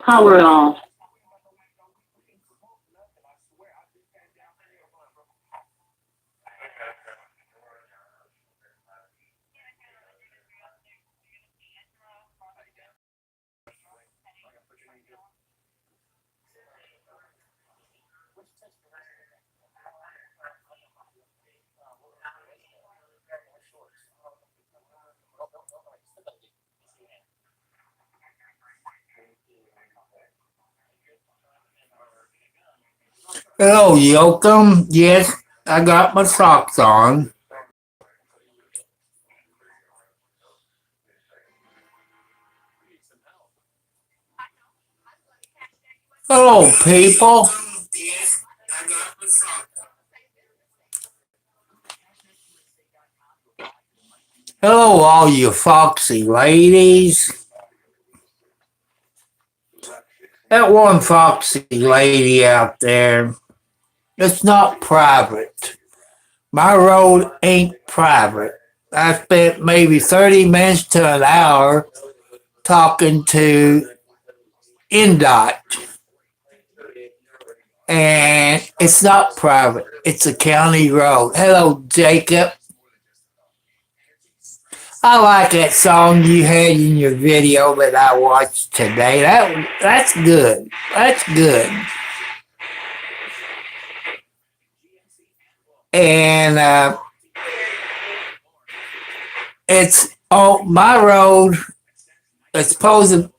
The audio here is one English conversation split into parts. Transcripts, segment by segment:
Power off. Hello, Yoakum. Yes, I got my socks on. Hello, people. Hello, all you foxy ladies. That one foxy lady out there, it's not private. My road ain't private. I spent maybe 30 minutes to an hour talking to NDOT, and it's not private. It's a county road. Hello, Jacob. I like that song you had in your video that I watched today. That's good. That's good. And it's on my road. It's supposed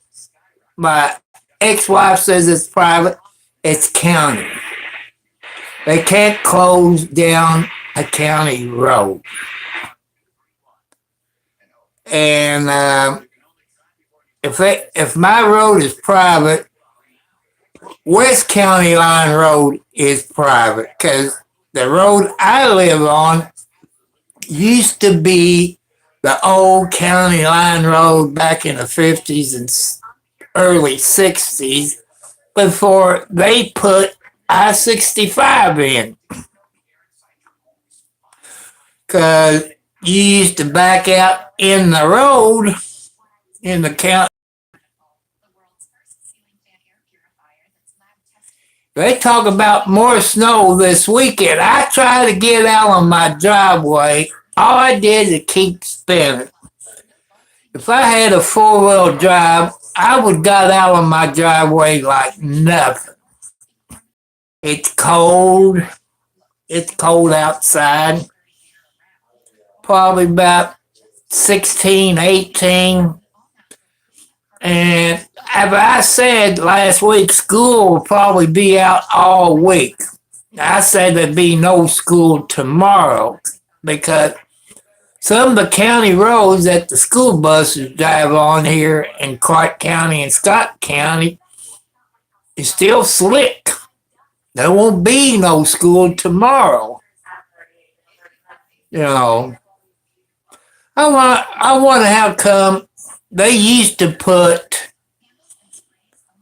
my ex-wife says it's private. It's county. They can't close down a county road. And if my road is private, West County Line Road is private because the road I live on used to be the old County Line Road back in the 50s and early 60s before they put I-65 in. Because you used to back out in the road in the county. They talk about more snow this weekend. I tried to get out on my driveway. All I did is keep spinning. If I had a four-wheel drive, I would got out on my driveway like nothing. It's cold. It's cold outside. Probably about 16, 18. And as I said last week, school will probably be out all week. I said there'd be no school tomorrow because some of the county roads that the school buses drive on here in Clark County and Scott County is still slick. There won't be no school tomorrow. You know, I wonder how come they used to put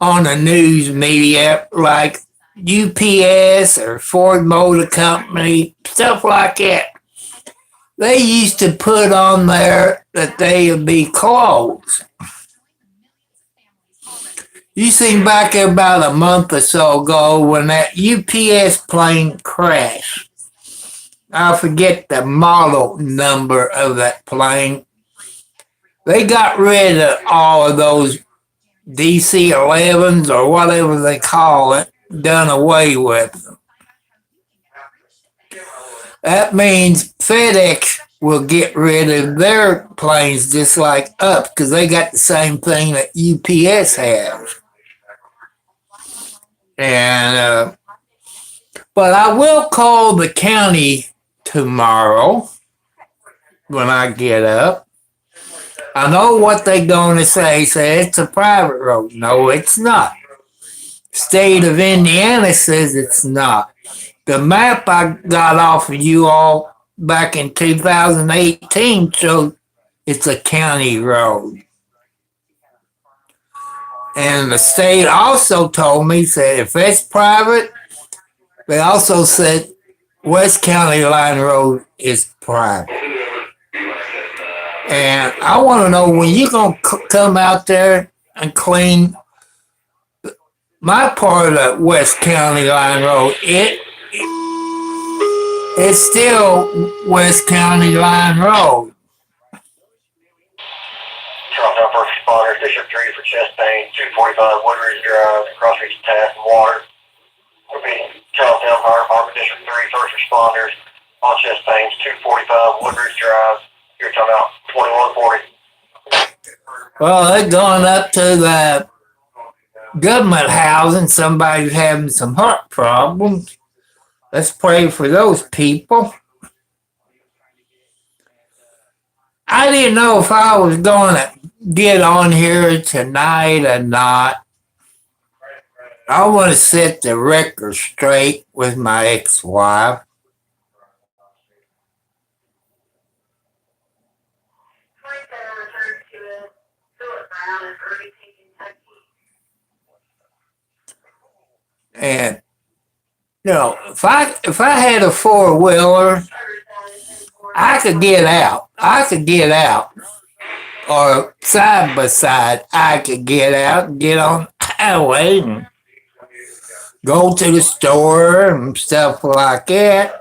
on the news media like UPS or Ford Motor Company, stuff like that. They used to put on there that they would be closed. You seen back about a month or so ago when that UPS plane crashed. I forget the model number of that plane. They got rid of all of those DC-11s or whatever they call it, done away with them. That means FedEx will get rid of their planes just like us because they got the same thing that UPS has. And but I will call the county tomorrow when I get up. I know what they're going to say. Say it's a private road. No, it's not. State of Indiana says it's not. The map I got off of you all back in 2018 showed it's a county road. And the state also told me, said if it's private, they also said West County Line Road is private. And I want to know when you're going to come out there and clean my part of the West County Line Road. It's still West County Line Road. Charlestown First Responders, District 3 for chest pain, 245 Woodridge Drive, Crossreach Task and Water. Repeating, Charlestown Fire Department, District 3 First Responders, on chest pains, 245 Woodridge Drive. You're talking about 2140. Well, they're going up to the government housing. Somebody's having some heart problems. Let's pray for those people. I didn't know if I was going to get on here tonight or not. I want to set the record straight with my ex-wife. And if I had a four-wheeler, I could get out. Or side by side, I could get out and get on the highway and go to the store and stuff like that.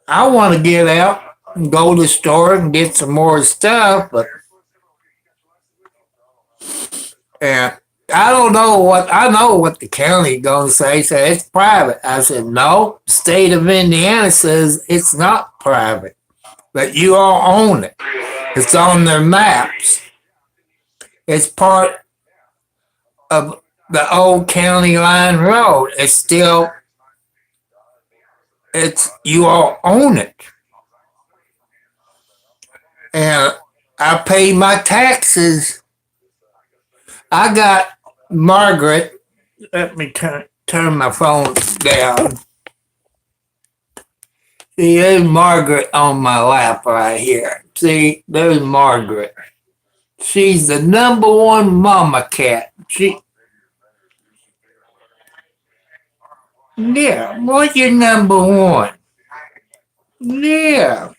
I want to get out and go to the store and get some more stuff, but I don't know I know what the county gonna say. Say it's private. I said no. The state of Indiana says it's not private, but you all own it. It's on their maps. It's part of the old county line road. You all own it. And I pay my taxes. I got Margaret. Let me turn my phone down. See, there's Margaret on my lap right here. See, there's Margaret. She's the number one mama cat. Yeah, what's your number one? Yeah.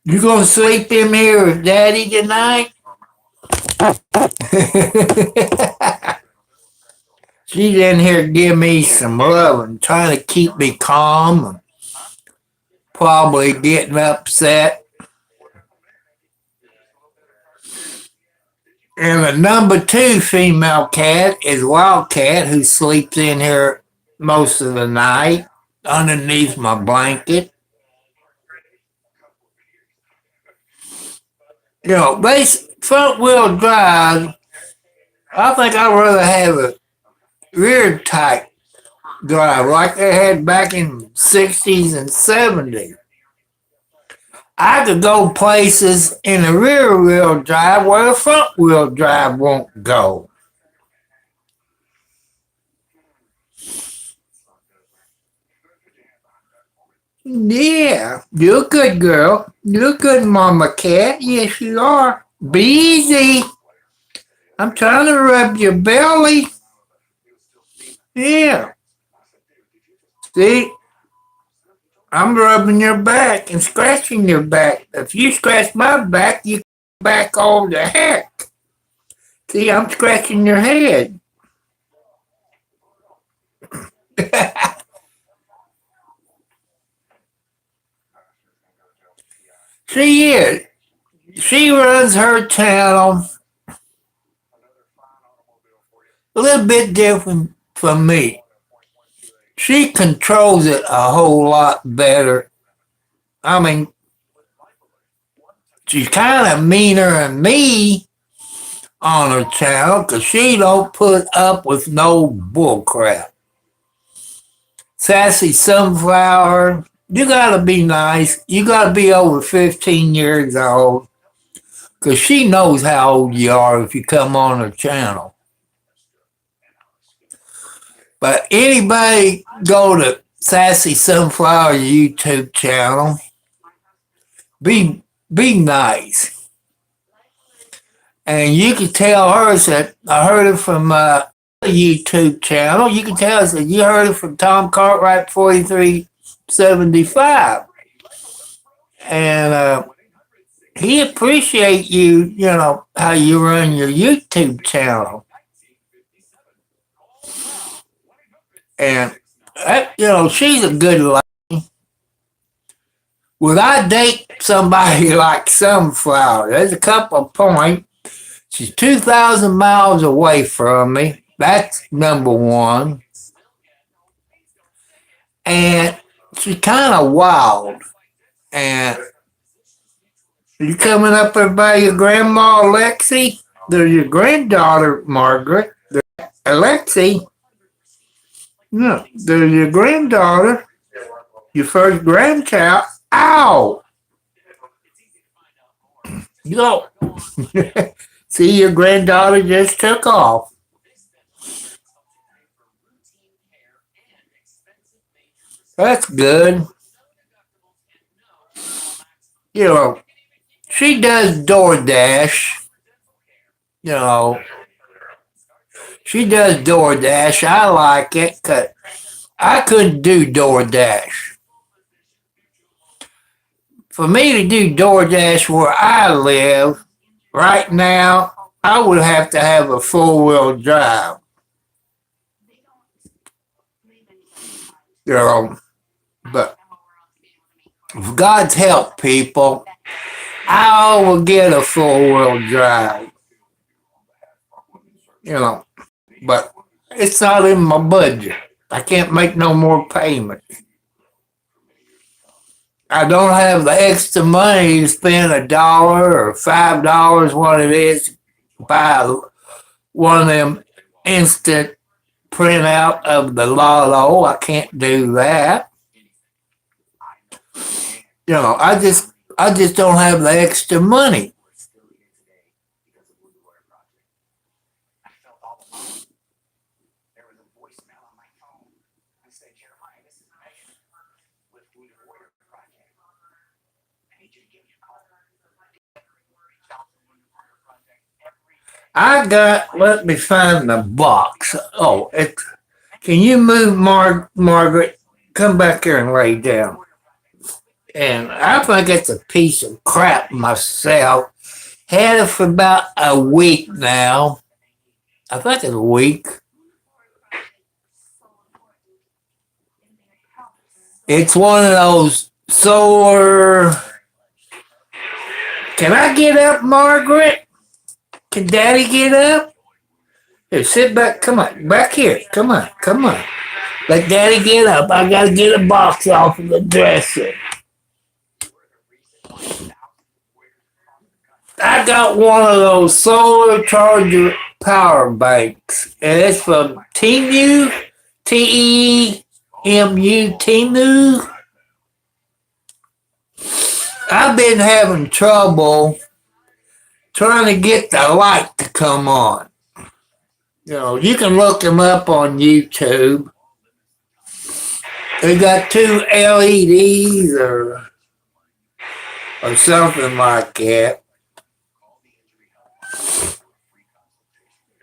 You gonna sleep in here with Daddy tonight? She's in here giving me some love and trying to keep me calm and probably getting upset. And the number two female cat is Wildcat, who sleeps in here most of the night underneath my blanket. Front wheel drive, I think I'd rather have a rear type drive like they had back in the 60s and 70s. I could go places in the rear wheel drive where the front wheel drive won't go. Yeah, you're a good girl. You're a good mama cat. Yes, you are. Be easy. I'm trying to rub your belly. Yeah. See? I'm rubbing your back and scratching your back. If you scratch my back, you back all the heck. See, I'm scratching your head. She is. She runs her channel a little bit different from me. She controls it a whole lot better. I mean, she's kind of meaner than me on her channel because she don't put up with no bullcrap. Sassy Sunflower, you gotta be nice. You gotta be over 15 years old because she knows how old you are if you come on her channel. But anybody go to Sassy Sunflower YouTube channel, be nice. And you can tell her that I heard it from a YouTube channel. You can tell us that you heard it from Tom Cartwright 4375. And he appreciate you, you know, how you run your YouTube channel. And, you know, she's a good lady. Would I date somebody like Sunflower? There's a couple of points. She's 2,000 miles away from me. That's number one. And she's kind of wild. And you coming up there by your grandma, Alexi? There's your granddaughter, Margaret. Alexi. No, there's your granddaughter, your first grandchild. Ow! You know, see, your granddaughter just took off. That's good. You know, she does DoorDash. You know, she does DoorDash. I like it because I couldn't do DoorDash. For me to do DoorDash where I live right now, I would have to have a four-wheel drive. You know, but with God's help, people, I will get a four-wheel drive. You know, but it's not in my budget. I can't make no more payments. I don't have the extra money to spend $1 or $5, what it is, to buy one of them instant printout of the lotto. I can't do that. You know, I just don't have the extra money. Let me find the box. Oh, can you move, Margaret? Come back here and lay down. And I think it's a piece of crap myself. Had it for about a week now. I think it's a week. It's one of those solar. Can I get up, Margaret? Can Daddy get up? Here, sit back. Come on, back here. Come on, come on. Let Daddy get up. I gotta get a box off of the dresser. I got one of those solar charger power banks, and it's from Temu, Temu, Temu. I've been having trouble trying to get the light to come on. You know, you can look them up on YouTube. They got two LEDs or something like that.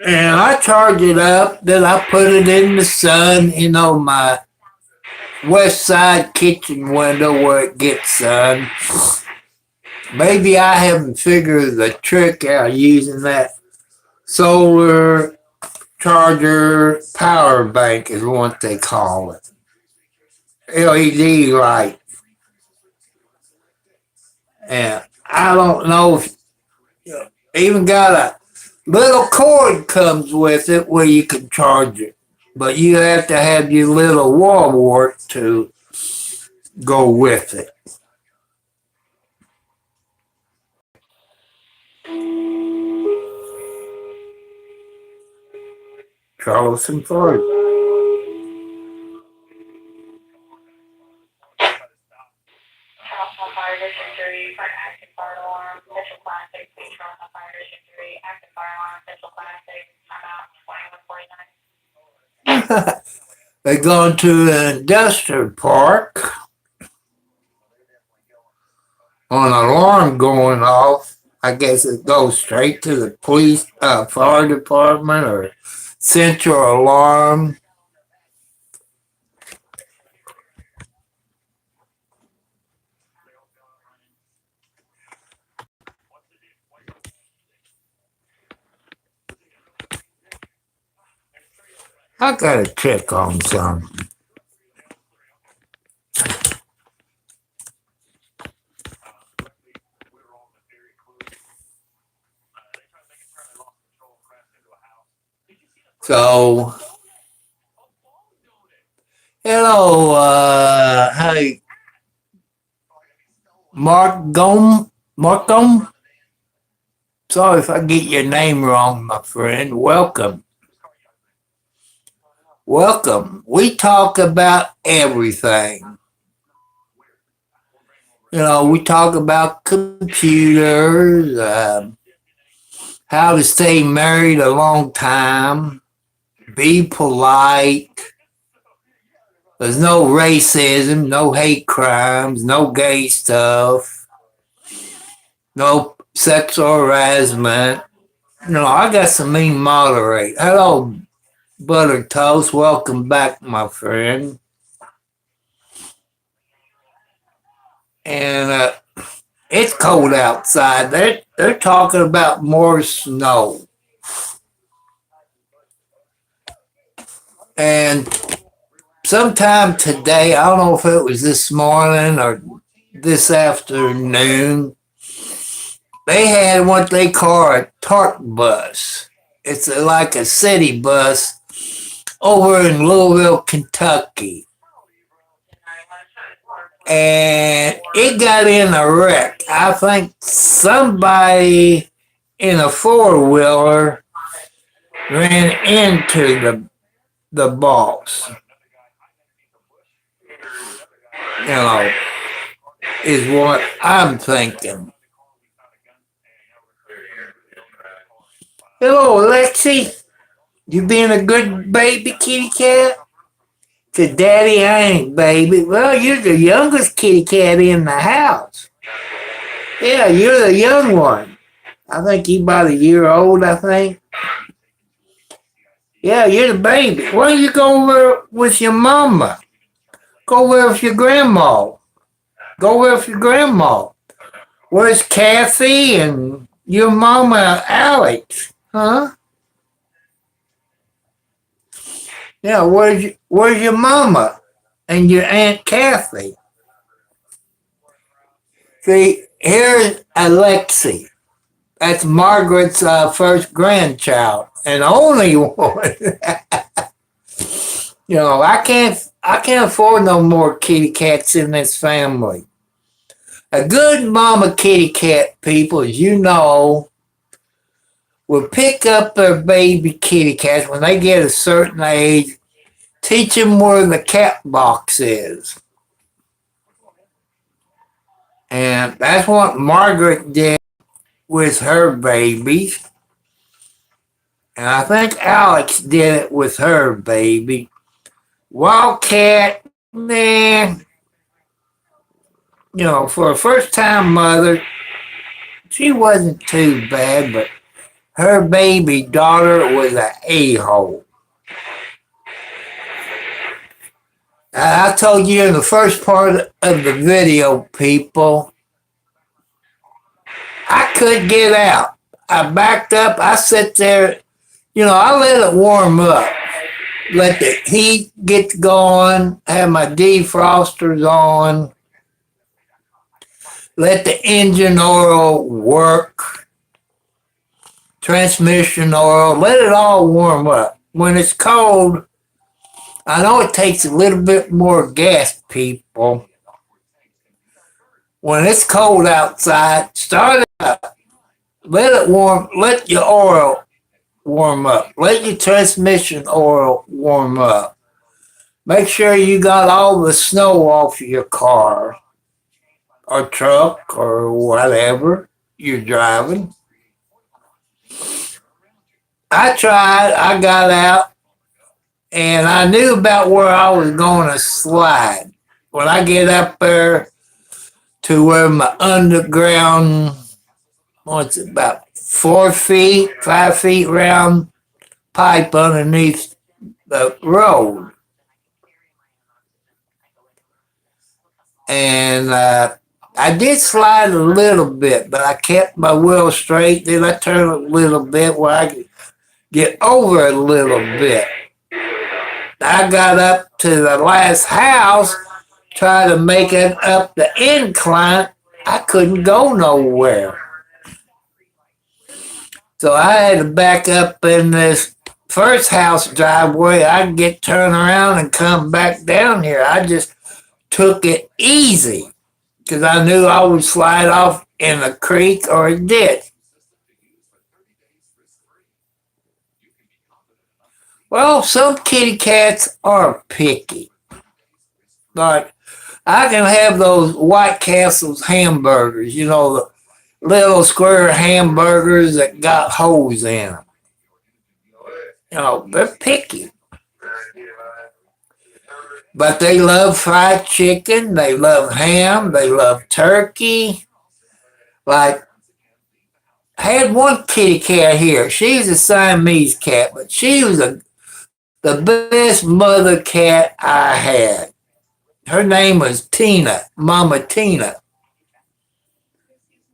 And I charge it up, then I put it in the sun, you know, my west side kitchen window where it gets sun. Maybe I haven't figured the trick out using that solar charger power bank is what they call it. LED light. And I don't know if even got a little cord comes with it where you can charge it. But you have to have your little wall wart to go with it. Charleston Ford. Charleston Fire District 3 for an active fire alarm, official class 6, Charleston Fire District 3, active fire alarm, official class 6, timeout 2149. They go to an industrial park on an alarm going off. I guess it goes straight to the police, fire department or central alarm. I gotta check on something. So, hello, hey, Mark Gome. Sorry if I get your name wrong, my friend. Welcome. Welcome. We talk about everything. We talk about computers, how to stay married a long time, be polite. There's no racism, no hate crimes, no gay stuff, no sexual harassment. I got some mean moderate. Hello, Butter Toast. Welcome back, my friend. And it's cold outside. They're talking about more snow. And sometime today, I don't know if it was this morning or this afternoon, they had what they call a TARP bus. It's like a city bus over in Louisville, Kentucky. And it got in a wreck. I think somebody in a four-wheeler ran into the boss. Is what I'm thinking. Hello, Alexi. You being a good baby kitty cat? Said, Daddy, I ain't baby. Well, you're the youngest kitty cat in the house. Yeah, you're the young one. I think you about a year old, I think. Yeah, you're the baby. Why don't you go over with your mama? Go over with your grandma. Go with your grandma. Where's Kathy and your mama, Alex? Huh? Yeah, where's your mama and your Aunt Kathy? See, here's Alexi. That's Margaret's first grandchild and only one. I can't afford no more kitty cats in this family. A good mama kitty cat, people, as you know, will pick up their baby kitty cats when they get a certain age, teach them where the cat box is. And that's what Margaret did with her babies. And I think Alex did it with her baby. Wildcat, man, for a first time mother, she wasn't too bad, but her baby daughter was an a-hole. I told you in the first part of the video, people, I couldn't get out. I backed up. I sat there. I let it warm up. Let the heat get going. Have my defrosters on. Let the engine oil work. Transmission oil. Let it all warm up. When it's cold, I know it takes a little bit more gas, people. When it's cold outside, start it up. Let it warm. Let your oil warm up. Let your transmission oil warm up. Make sure you got all the snow off your car or truck or whatever you're driving. I tried. I got out. And I knew about where I was going to slide. When I get up there to where my underground, about 4 feet, 5 feet round pipe underneath the road. And I did slide a little bit, but I kept my wheel straight. Then I turned a little bit where I could get over a little bit. I got up to the last house, tried to make it up the incline. I couldn't go nowhere. So I had to back up in this first house driveway. I could get turned around and come back down here. I just took it easy because I knew I would slide off in a creek or a ditch. Well, some kitty cats are picky. Like, I can have those White Castle's hamburgers, the little square hamburgers that got holes in them. They're picky. But they love fried chicken, they love ham, they love turkey. Like, I had one kitty cat here. She's a Siamese cat, but she was the best mother cat I had. Her name was Tina, Mama Tina.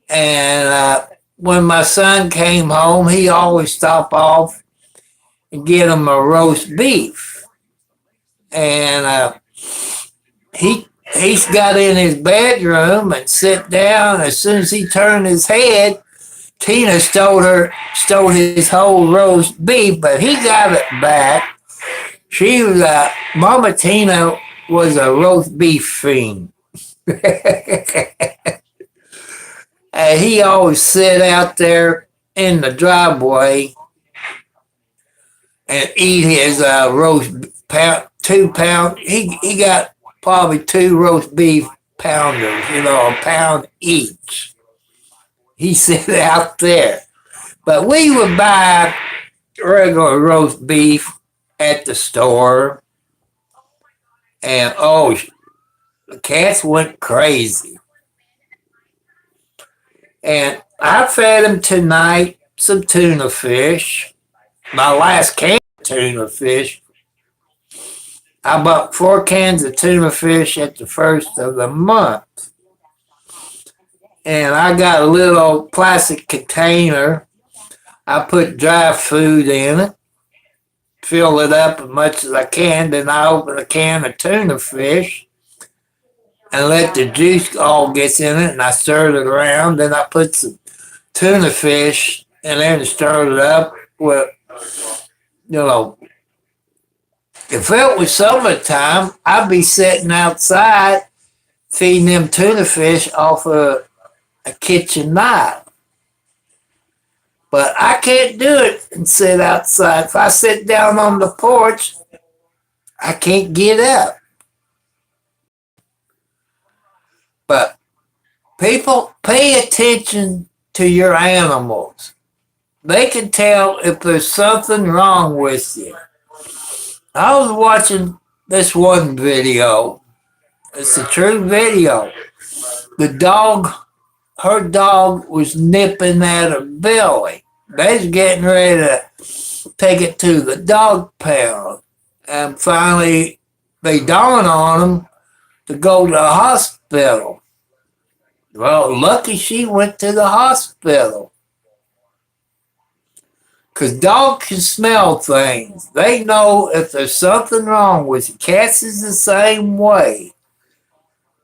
And when my son came home, he always stopped off and get him a roast beef. And he got in his bedroom and sit down. As soon as he turned his head, Tina stole his whole roast beef, but he got it back. She was Mama Tina was a roast beef fiend. And he always sit out there in the driveway and eat his roast pound, 2 pound. He got probably 2 roast beef pounders, a pound each. He sit out there. But we would buy regular roast beef at the store. And the cats went crazy. And I fed him tonight some tuna fish. My last can of tuna fish. I bought 4 cans of tuna fish at the first of the month. And I got a little plastic container. I put dry food in it. Fill it up as much as I can. Then I open a can of tuna fish and let the juice all get in it, and I stirred it around. Then I put some tuna fish in there and stirred it up with, if it was summertime, I'd be sitting outside feeding them tuna fish off of a kitchen knife. But I can't do it and sit outside. If I sit down on the porch, I can't get up. But people, pay attention to your animals. They can tell if there's something wrong with you. I was watching this one video. It's a true video. Her dog was nipping at her belly. They was getting ready to take it to the dog pound. And finally, they dawned on them to go to the hospital. Well, lucky she went to the hospital. Because dogs can smell things. They know if there's something wrong with you. Cats is the same way.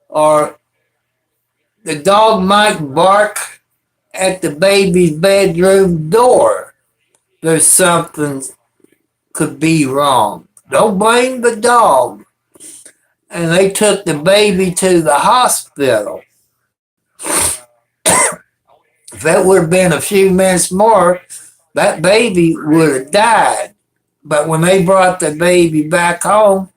Or the dog might bark at the baby's bedroom door. There's something could be wrong. Don't blame the dog. And they took the baby to the hospital. If it would have been a few minutes more, that baby would have died. But when they brought the baby back home,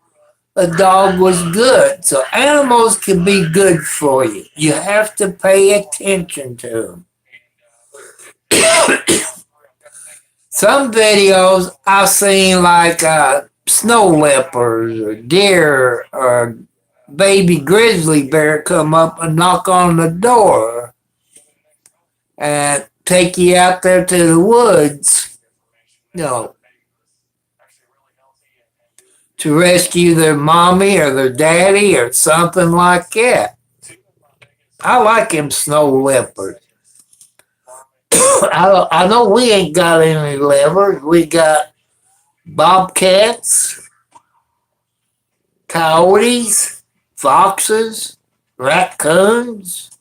the dog was good. So animals can be good for you. You have to pay attention to them. Some videos I've seen like snow leopards or deer or baby grizzly bear come up and knock on the door and take you out there to the woods, to rescue their mommy or their daddy or something like that. I like them snow leopards. I know we ain't got any leopards. We got bobcats. coyotes, foxes, raccoons.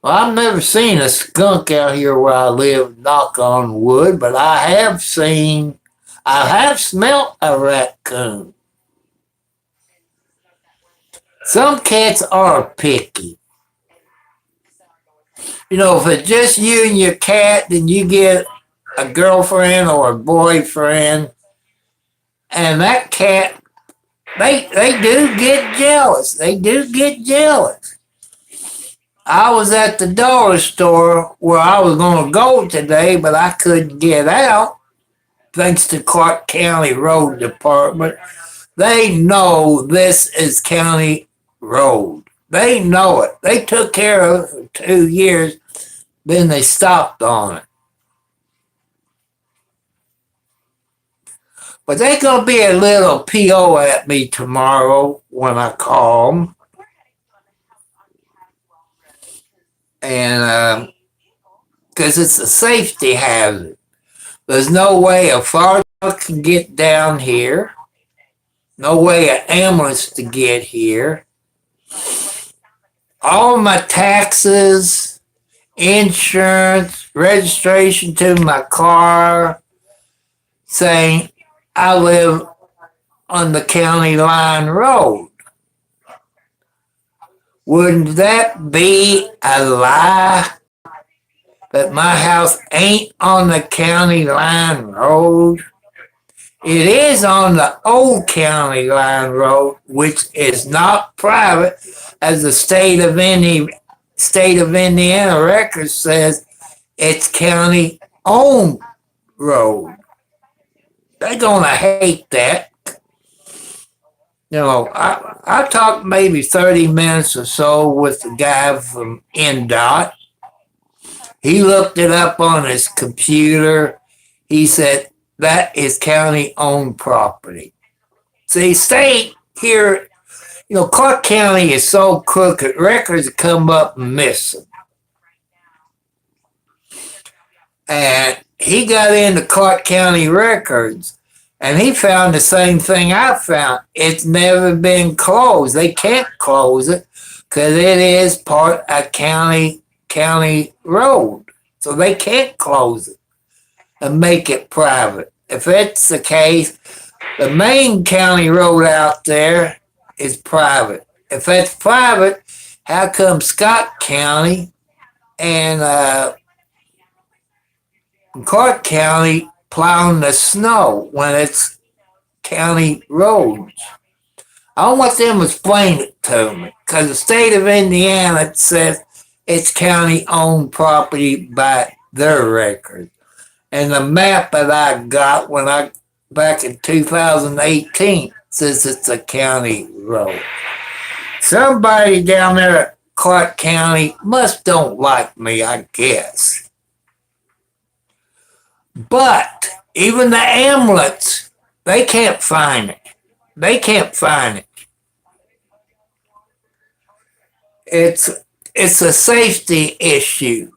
Well, I've never seen a skunk out here where I live, knock on wood, but I have smelt a raccoon. Some cats are picky. You know, if it's just you and your cat, then you get a girlfriend or a boyfriend, and that cat, they do get jealous. They do get jealous. I was at the dollar store where I was going to go today, but I couldn't get out thanks to Clark County Road Department. They know this is county road. They know it. They took care of it for 2 years, then they stopped on it. But they're going to be a little PO at me tomorrow when I call them. And because it's a safety hazard. There's no way a fire truck can get down here. No way an ambulance to get here. All my taxes, insurance, registration to my car, saying I live on the county line road. Wouldn't that be a lie? That my house ain't on the county line road? It is on the old county line road, which is not private, as the state of Indiana record says it's county owned road. They're gonna hate that. You know, I talked maybe 30 minutes or so with the guy from NDOT. He looked it up on his computer. He said, that is county owned property. See, state here, you know, Clark County is so crooked, records come up missing. And he got into Clark County records and he found the same thing I found. It's never been closed. They can't close it because it is part of county road. So they can't close it and make it private. If it's the case, the main county road out there is private. If that's private, how come Scott County and Clark County plowing the snow when it's county roads? I want them to explain it to me because the state of Indiana says it's county owned property by their record. And the map that I got back in 2018 says it's a county road. Somebody down there at Clark County must don't like me, I guess. But even the ambulance, they can't find it. They can't find it. It's a safety issue.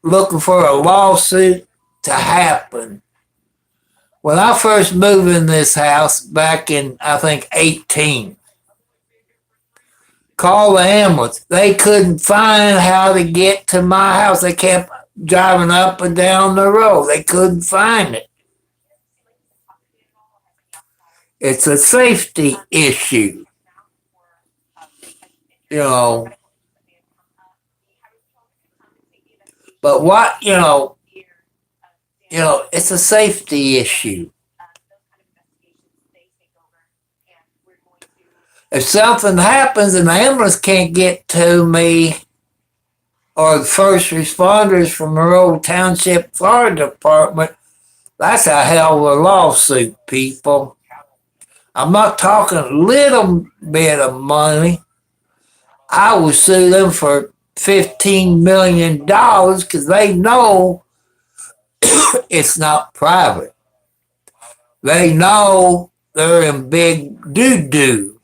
Looking for a lawsuit to happen. When I first moved in this house back in, I think, 18, called the ambulance. They couldn't find how to get to my house. They kept driving up and down the road. They couldn't find it. It's a safety issue. You know. But it's a safety issue. If something happens and the ambulance can't get to me, or the first responders from Monroe Township Fire Department, that's a hell of a lawsuit, people. I'm not talking a little bit of money. I will sue them for $15 million because they know it's not private. They know they're in big doo-doo.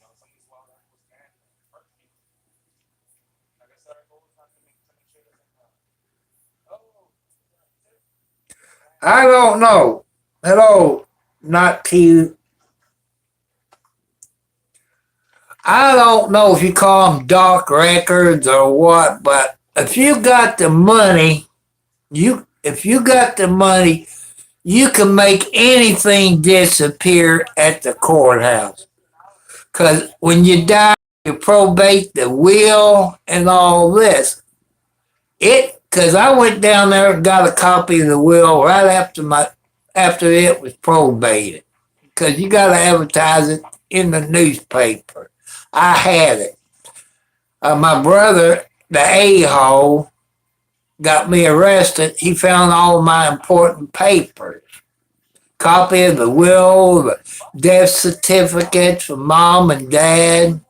I don't know. Hello, not to I don't know if you call them dark records or what, but if you got the money, if you got the money, you can make anything disappear at the courthouse. Cause when you die, you probate the will and all this. Cause I went down there and got a copy of the will right after it was probated. Cause you got to advertise it in the newspaper. I had it. My brother, the a-hole, got me arrested. He found all my important papers. Copy of the will, the death certificates for mom and dad,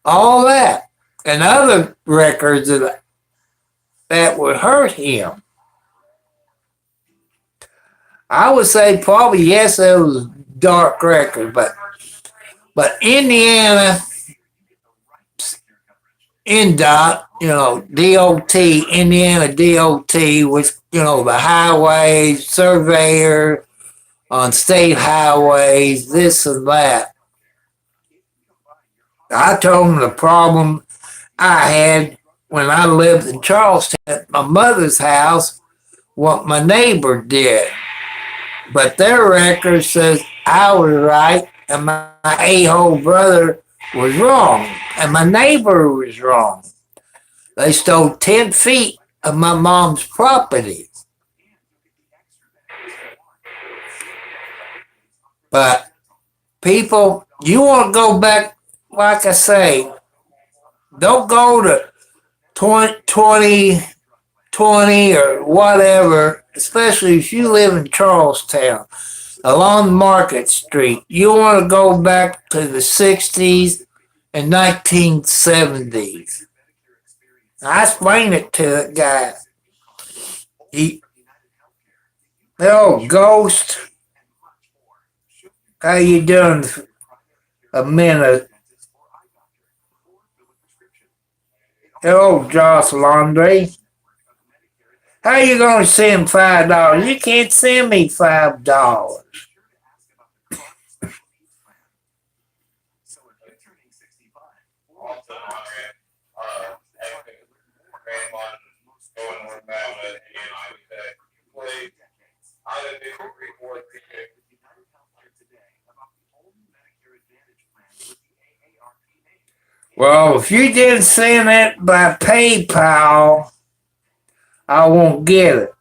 all that. And other records that would hurt him. I would say probably yes, it was dark record, but Indiana NDOT, DOT, Indiana DOT was, the highways, surveyor on state highways, this and that. I told them the problem I had when I lived in Charleston at my mother's house, what my neighbor did. But their record says I was right and my a-hole brother was wrong and my neighbor was wrong. They stole 10 feet of my mom's property. But people, you want to go back, like I say, don't go to 2020 or whatever, especially if you live in Charlestown, along Market Street. You want to go back to the 60s and 1970s. I explained it to the guy. Oh, Ghost, how you doing? A minute. Hello, Josh Laundry. How you gonna send $5? You can't send me $5. Well, if you didn't send it by PayPal, I won't get it.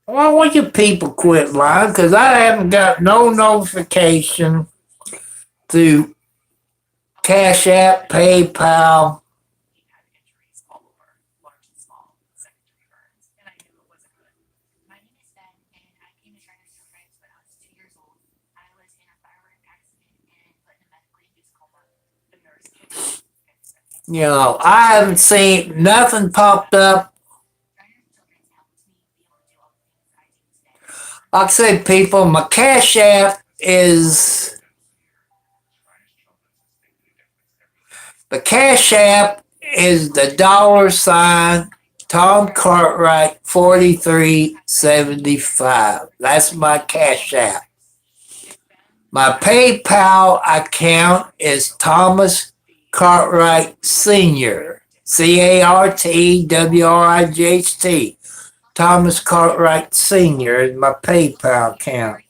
Why won't you people quit lying? Because I haven't got no notification through Cash App, PayPal. I haven't seen nothing popped up. Like I said, people, my Cash App is the $, Tom Cartwright 4375. That's my Cash App. My PayPal account is Thomas Cartwright Sr. CartWright. Thomas Cartwright Sr. is my PayPal account.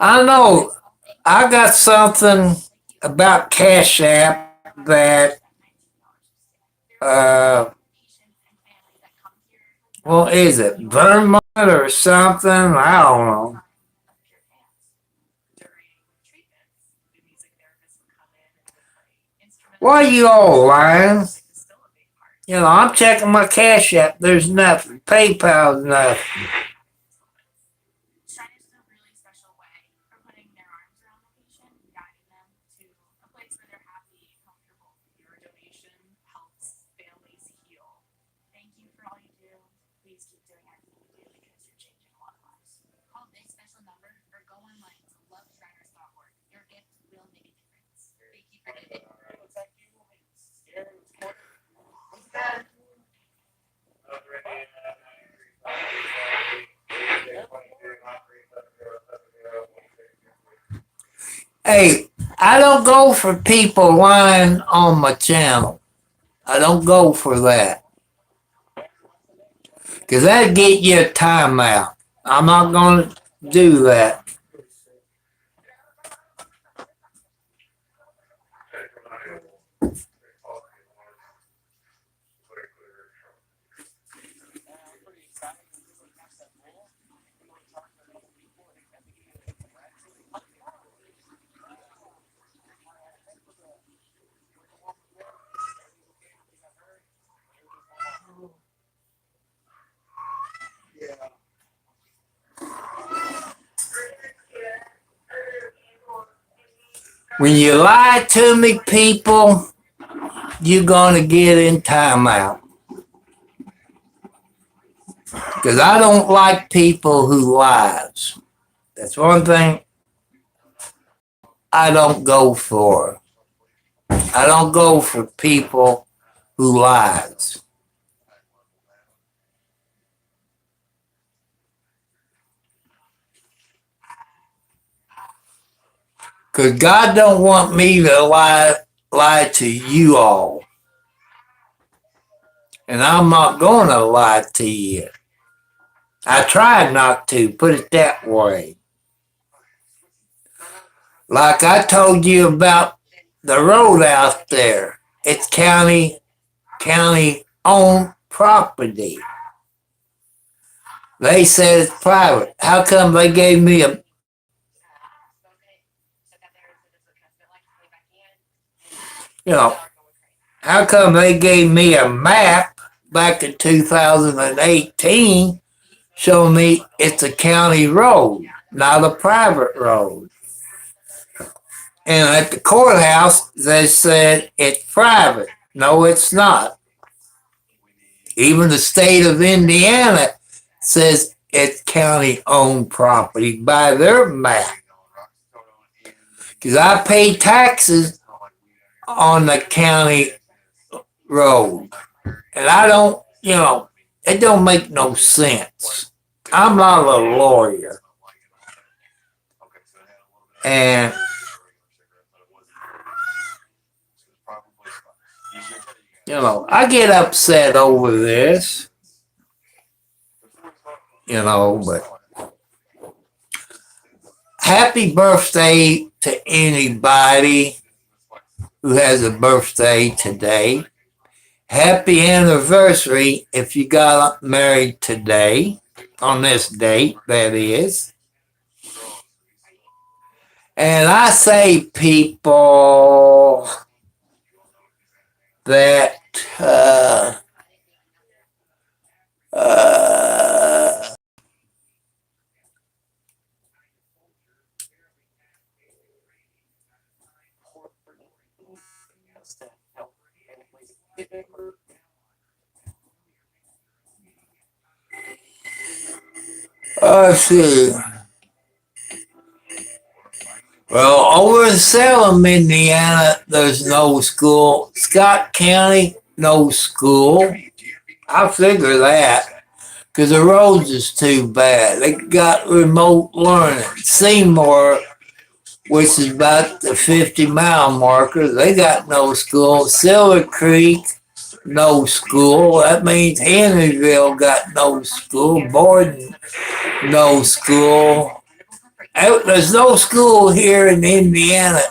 I know I got something about Cash App that, what is it, Vermont or something? I don't know. Why are you all lying? I'm checking my Cash App. There's nothing. PayPal's nothing. Hey, I don't go for people lying on my channel. I don't go for that. Because that'd get you a timeout. I'm not going to do that. When you lie to me, people, you're going to get in timeout. Because I don't like people who lies. That's one thing I don't go for. I don't go for people who lies. Because God don't want me to lie to you all. And I'm not going to lie to you. I tried not to, put it that way. Like I told you about the road out there. It's county owned property. They said it's private. How come they gave me a how come they gave me a map back in 2018 showing me it's a county road, not a private road? And at the courthouse, they said it's private. No, it's not. Even the state of Indiana says it's county-owned property by their map. Because I pay taxes on the county road. And I don't, it don't make no sense. I'm not a lawyer. And I get upset over this, but happy birthday to anybody who has a birthday today. Happy anniversary if you got married today, on this date, that is. And I say, people, that let's see. Well, over in Salem, Indiana, there's no school. Scott County, no school. I figure that because the roads is too bad. They got remote learning. Seymour, which is about the 50-mile marker, they got no school. Silver Creek, no school. That means Henryville got no school. Borden, no school. There's no school here in Indiana.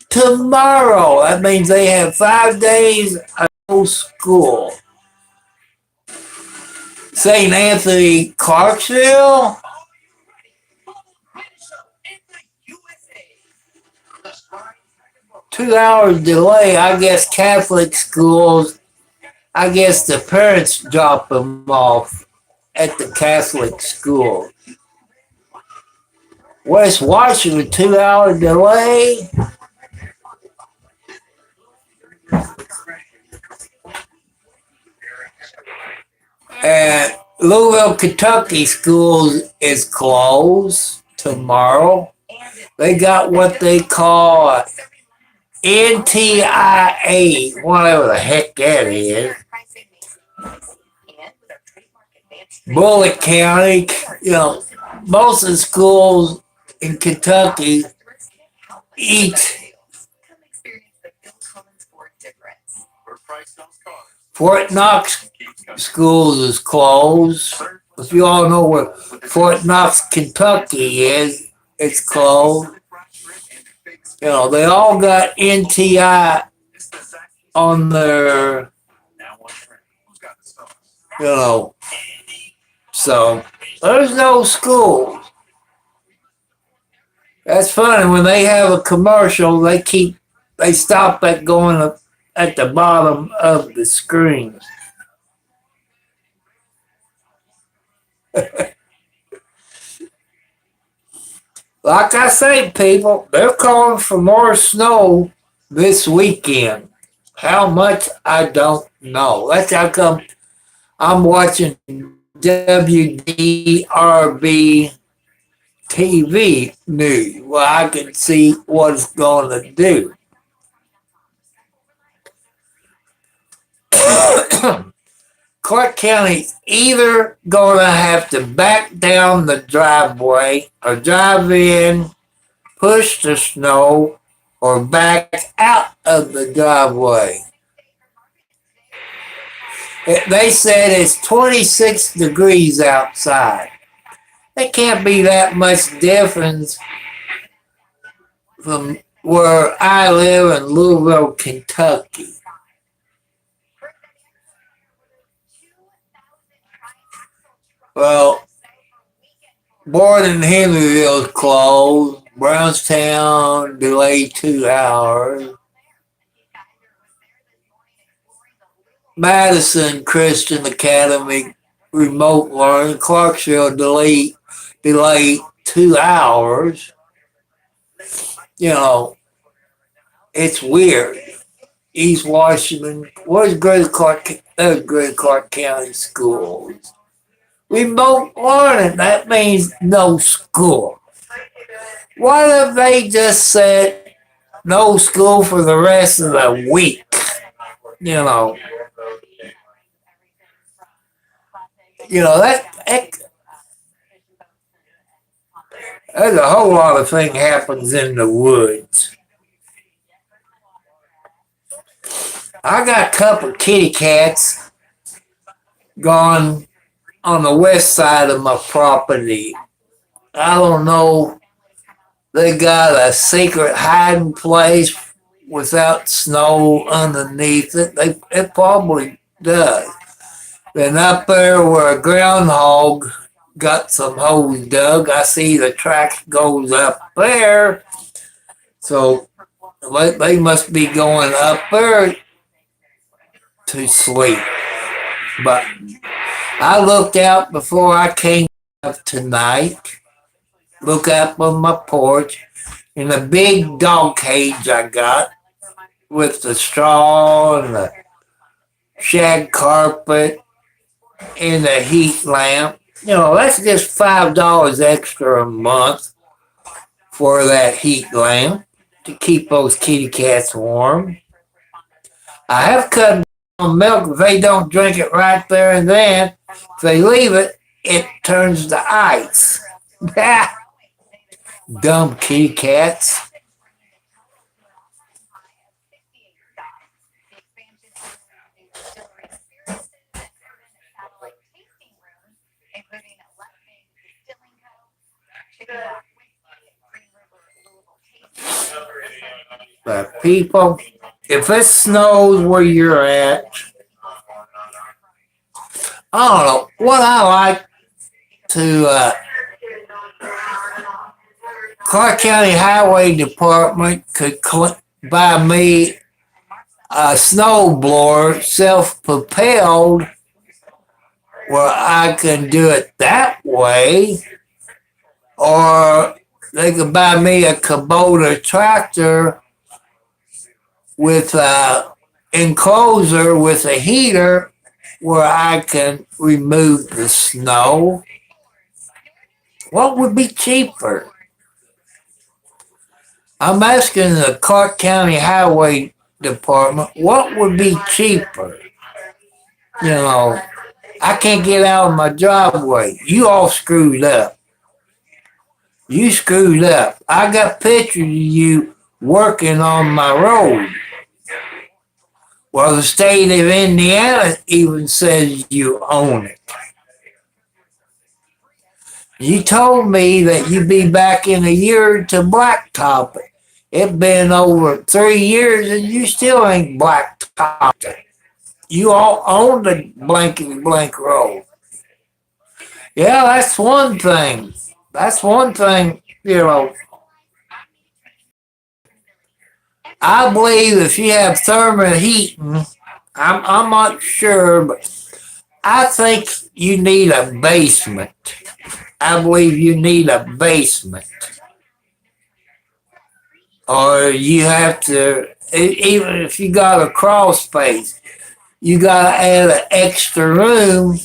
Tomorrow, that means they have 5 days of no school. St. Anthony, Clarksville. Two-hour delay. I guess Catholic schools, I guess the parents drop them off at the Catholic school. West Washington, 2-hour delay. And Louisville, Kentucky schools is closed tomorrow. They got what they call NTIA, whatever the heck that is. Bullitt County, most of the schools in Kentucky each Fort Knox schools is closed. If you all know where Fort Knox, Kentucky is, it's closed. You know, they all got NTI on their, you know, so there's no schools. That's funny. When they have a commercial, they stop that going at the bottom of the screen. Like I say, people, they're calling for more snow this weekend. How much, I don't know. That's how come I'm watching WDRB TV news, where I can see what it's going to do. Clark County's either going to have to back down the driveway or drive in, push the snow, or back out of the driveway. They said it's 26 degrees outside. There can't be that much difference from where I live in Louisville, Kentucky. Well, Borden Henryville is closed. Brownstown delayed 2 hours. Madison Christian Academy remote learning. Clarksville delayed 2 hours. You know, it's weird. East Washington, where's Greater Clark County schools? Remote learning, that means no school. What if they just said no school for the rest of the week? You know, there's a whole lot of thing happens in the woods. I got a couple of kitty cats gone on the west side of my property. I don't know. They got a secret hiding place without snow underneath it. It probably does. Been up there where a groundhog got some holes dug. I see the track goes up there. So they must be going up there to sleep. But I looked out before I came up tonight. Look up on my porch in the big dog cage I got with the straw and the shag carpet and the heat lamp. You know, that's just $5 extra a month for that heat lamp to keep those kitty cats warm. I have cut on milk if they don't drink it right there and then. If they leave it, it turns to ice. Dumb kitty cats. But people, if it snows where you're at, I don't know what I like to. Clark County Highway Department could buy me a snow blower, self-propelled, where I can do it that way, or they could buy me a Kubota tractor with an enclosure with a heater where I can remove the snow. What would be cheaper? I'm asking the Clark County Highway Department, what would be cheaper? You know, I can't get out of my driveway. You all screwed up. You screwed up. I got pictures of you working on my road. Well, the state of Indiana even says you own it. You told me that you'd be back in a year to blacktop it. It's been over 3 years and you still ain't blacktopped it. You all own the blankety blank road. Yeah, that's one thing. That's one thing, I believe if you have thermal heating, I'm not sure, but I think you need a basement. I believe you need a basement. Or you have to, even if you got a crawl space, you got to add an extra room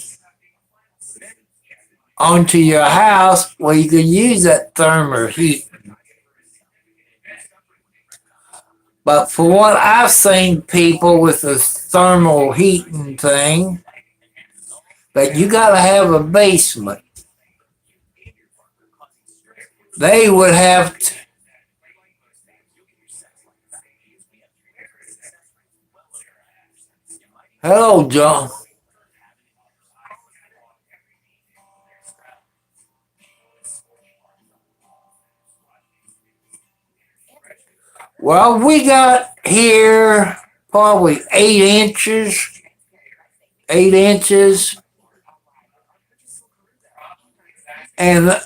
onto your house where you can use that thermal heat. But for what I've seen people with the thermal heating thing, that you got to have a basement. They would have to. Hello, John. Well, we got here probably 8 inches. 8 inches. And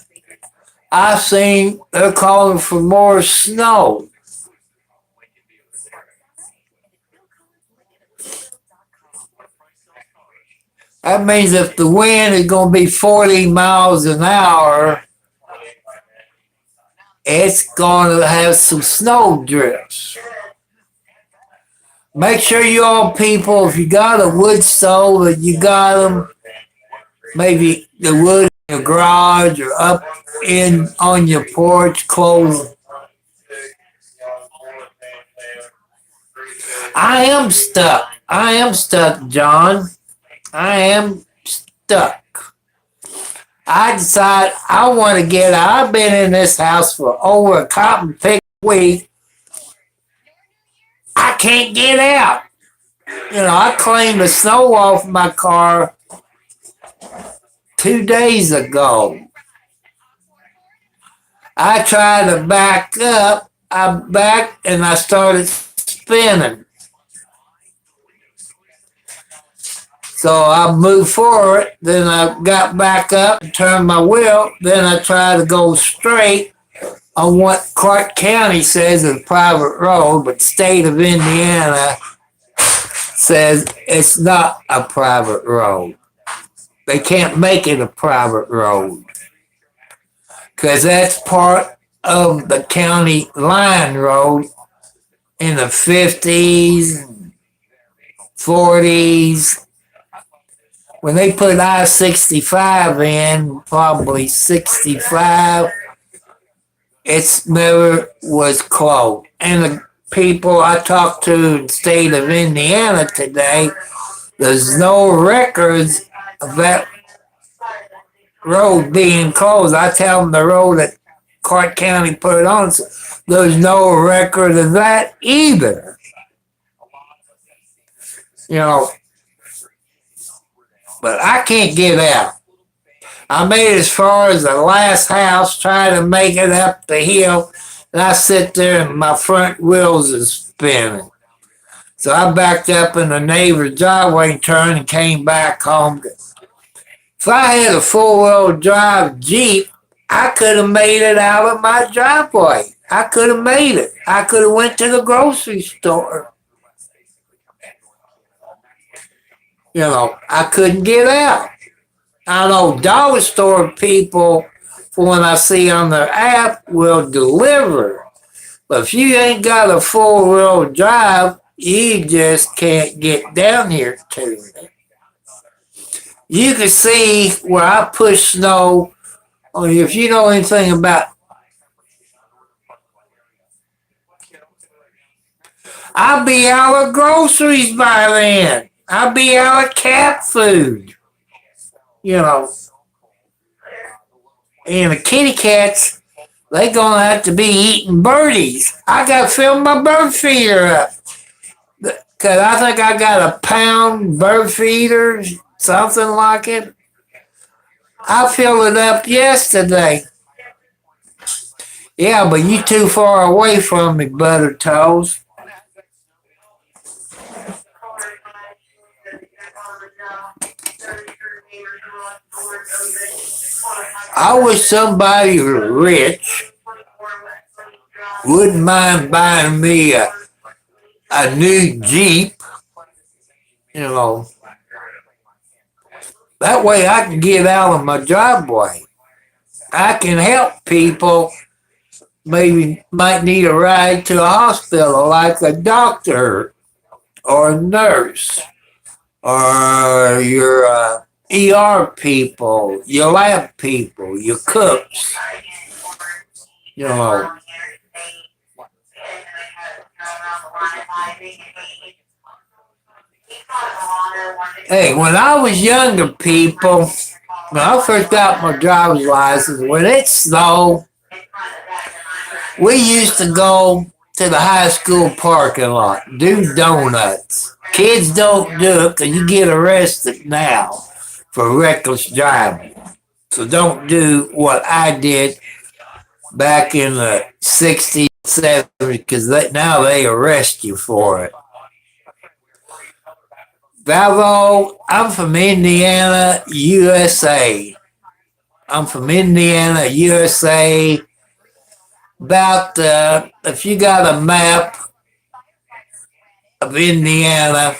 I seen they're calling for more snow. That means if the wind is going to be 40 miles an hour, it's going to have some snow drifts. Make sure you all people, if you got a wood stove, that you got them, maybe the wood in your garage or up in on your porch, close. I am stuck, John. I am stuck. I decide I want to get out. I've been in this house for over a cotton pick week. I can't get out. I cleaned the snow off my car 2 days ago. I tried to back up. I backed and I started spinning. So I moved forward, then I got back up and turned my wheel, then I tried to go straight on what Clark County says is a private road, but the state of Indiana says it's not a private road. They can't make it a private road because that's part of the county line road in the 50s, 40s. When they put I-65 in, probably 65, it never was closed. And the people I talked to in the state of Indiana today, there's no records of that road being closed. I tell them the road that Clark County put on, there's no record of that either. But I can't get out. I made it as far as the last house, trying to make it up the hill, and I sit there and my front wheels is spinning. So I backed up in the neighbor's driveway and turned and came back home. If I had a four-wheel drive Jeep, I could have made it out of my driveway. I could have made it. I could have went to the grocery store. I couldn't get out. I know dollar store people, for when I see on their app, will deliver. But if you ain't got a four-wheel drive, you just can't get down here to me. You can see where I push snow. If you know anything about, I'll be out of groceries by then. I'll be out of cat food. And the kitty cats They gonna have to be eating birdies. I gotta fill my bird feeder up. Cause I think I got a pound bird feeder, something like it. I filled it up yesterday. Yeah, but you too far away from me, Butter Toes. I wish somebody rich wouldn't mind buying me a new Jeep, you know. That way I can get out of my driveway. I can help people maybe might need a ride to a hospital like a doctor or a nurse or your ER people, your lab people, your cooks, you know. Hey, when I was younger, people, when I first got my driver's license, when it snowed, we used to go to the high school parking lot, do donuts. Kids don't do it because you get arrested now for reckless driving. So don't do what I did back in the 60s, 70s, because now they arrest you for it. Valvo, I'm from Indiana, USA. I'm from Indiana, USA. About, if you got a map of Indiana,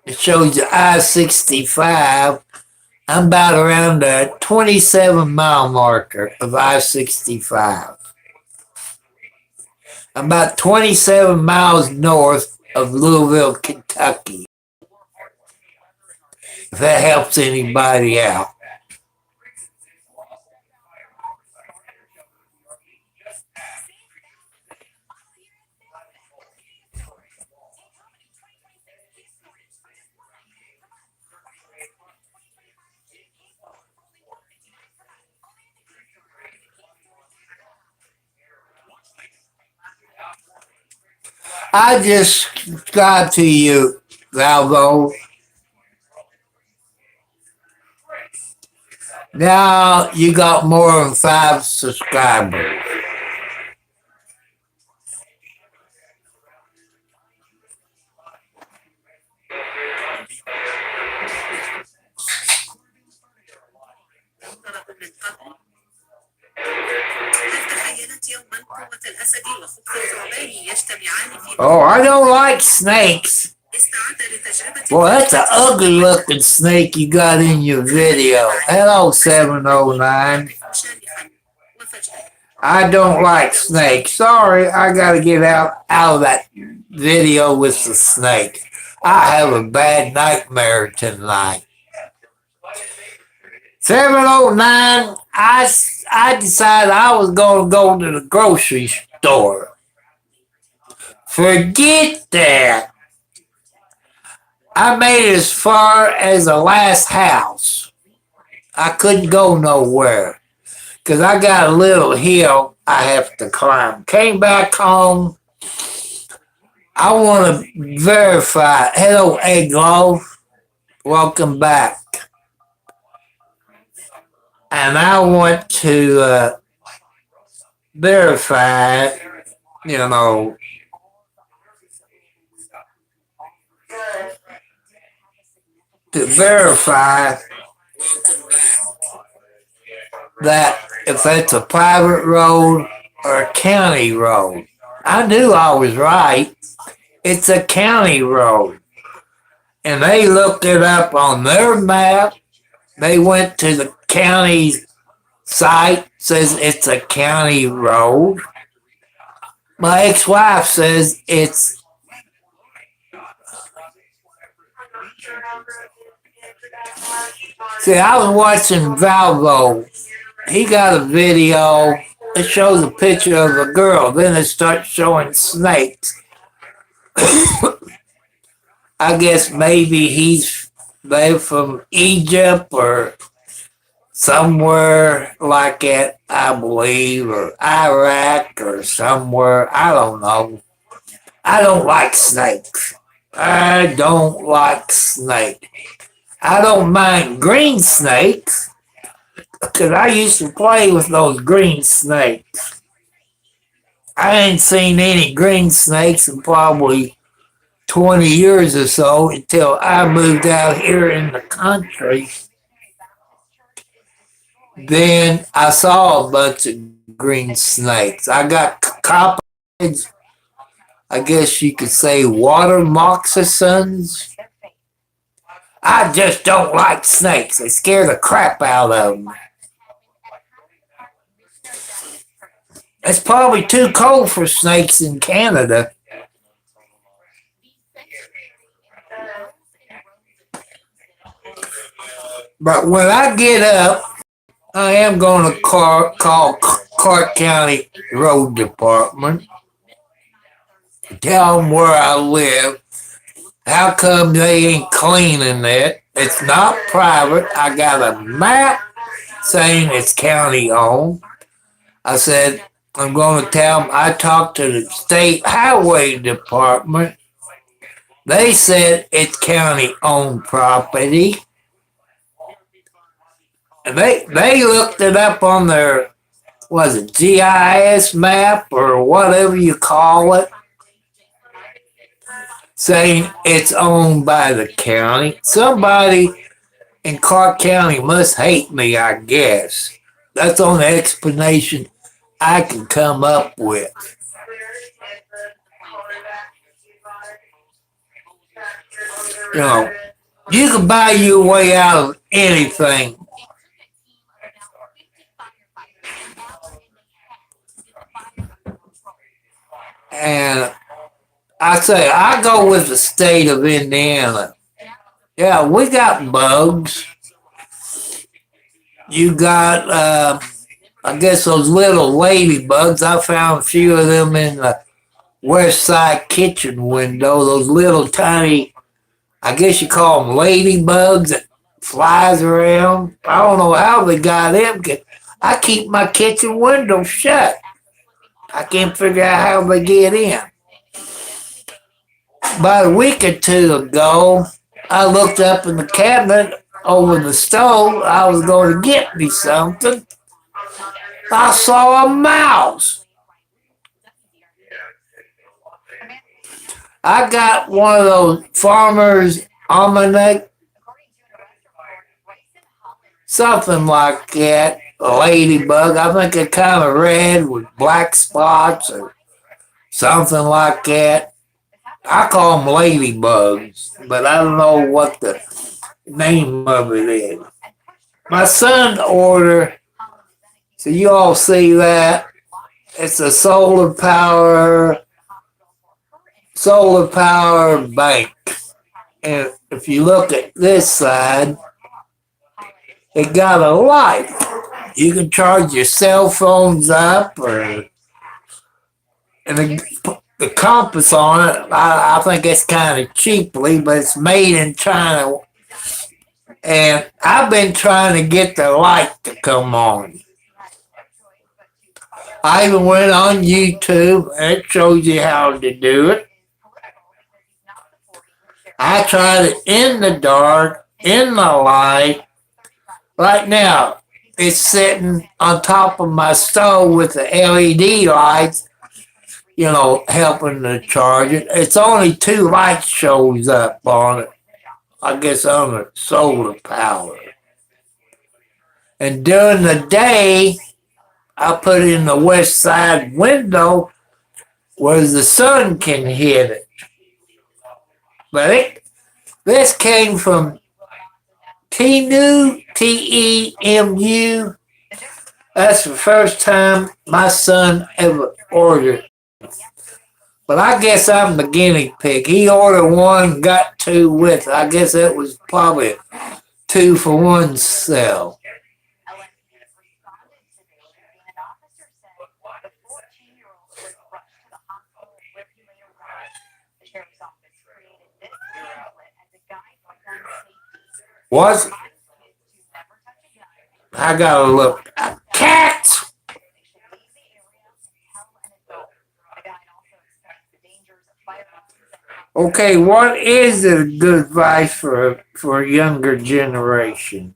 it shows you I-65. I'm about around the 27-mile marker of I-65. I'm about 27 miles north of Louisville, Kentucky. If that helps anybody out. I just subscribed to you, Valvo. Now you got more than 5 subscribers. Oh, I don't like snakes. Well, that's an ugly looking snake you got in your video. Hello, 709. I don't like snakes. Sorry, I gotta get out of that video with the snake. I have a bad nightmare tonight. 709, I decided I was gonna go to the grocery store. Forget that. I made it as far as the last house. I couldn't go nowhere because I got a little hill I have to climb. Came back home. I want to verify. Hello, Egg Loaf. Welcome back. And I want to verify, you know, to verify that if it's a private road or a county road. I knew I was right. It's a county road. And they looked it up on their map. They went to the county site, says it's a county road. My ex-wife says it's See, I was watching Valvo. He got a video. It shows a picture of a girl. Then it starts showing snakes. I guess maybe they're from Egypt or somewhere like at, I believe, or Iraq or somewhere. I don't know. I don't like snakes. I don't like snakes. I don't mind green snakes because I used to play with those green snakes. I ain't seen any green snakes in probably 20 years or so until I moved out here in the country. Then I saw a bunch of green snakes. I got copperheads, I guess you could say water moccasins. I just don't like snakes. They scare the crap out of me. It's probably too cold for snakes in Canada. But when I get up, I am going to call Clark County Road Department, tell them where I live. How come they ain't cleaning it? It's not private. I got a map saying it's county owned. I said, I'm going to tell them I talked to the state highway department. They said it's county owned property. And they looked it up on their, was it GIS map or whatever you call it, saying it's owned by the county. Somebody in Clark County must hate me, I guess. That's the only explanation I can come up with. You know, you can buy your way out of anything. And I say, I go with the state of Indiana. Yeah, we got bugs. You got, I guess, those little ladybugs. I found a few of them in the west side kitchen window. Those little tiny, I guess you call them ladybugs that flies around. I don't know how they got them. I keep my kitchen window shut. I can't figure out how they get in. About a week or two ago, I looked up in the cabinet over the stove. I was going to get me something. I saw a mouse. I got one of those farmer's almanac, something like that, a ladybug. I think it's kind of red with black spots or something like that. I call them ladybugs, but I don't know what the name of it is. My son ordered, so you all see that, it's a solar power bank. And if you look at this side, it got a light. You can charge your cell phones up, and the compass on it, I think it's kind of cheaply, but it's made in China. And I've been trying to get the light to come on. I even went on YouTube, and it shows you how to do it. I tried it in the dark, in the light. Right now, it's sitting on top of my stove with the LED lights, helping to charge it. It's only 2 lights shows up on it. I guess on the solar power. And during the day, I put it in the west side window where the sun can hit it. But this came from Temu, Temu. That's the first time my son ever ordered. But I guess I'm the guinea pig. He ordered 1, got 2 with it. I guess it was probably 2 for 1 sale. Was I gotta look. Cats! Okay, what is a good advice for a younger generation?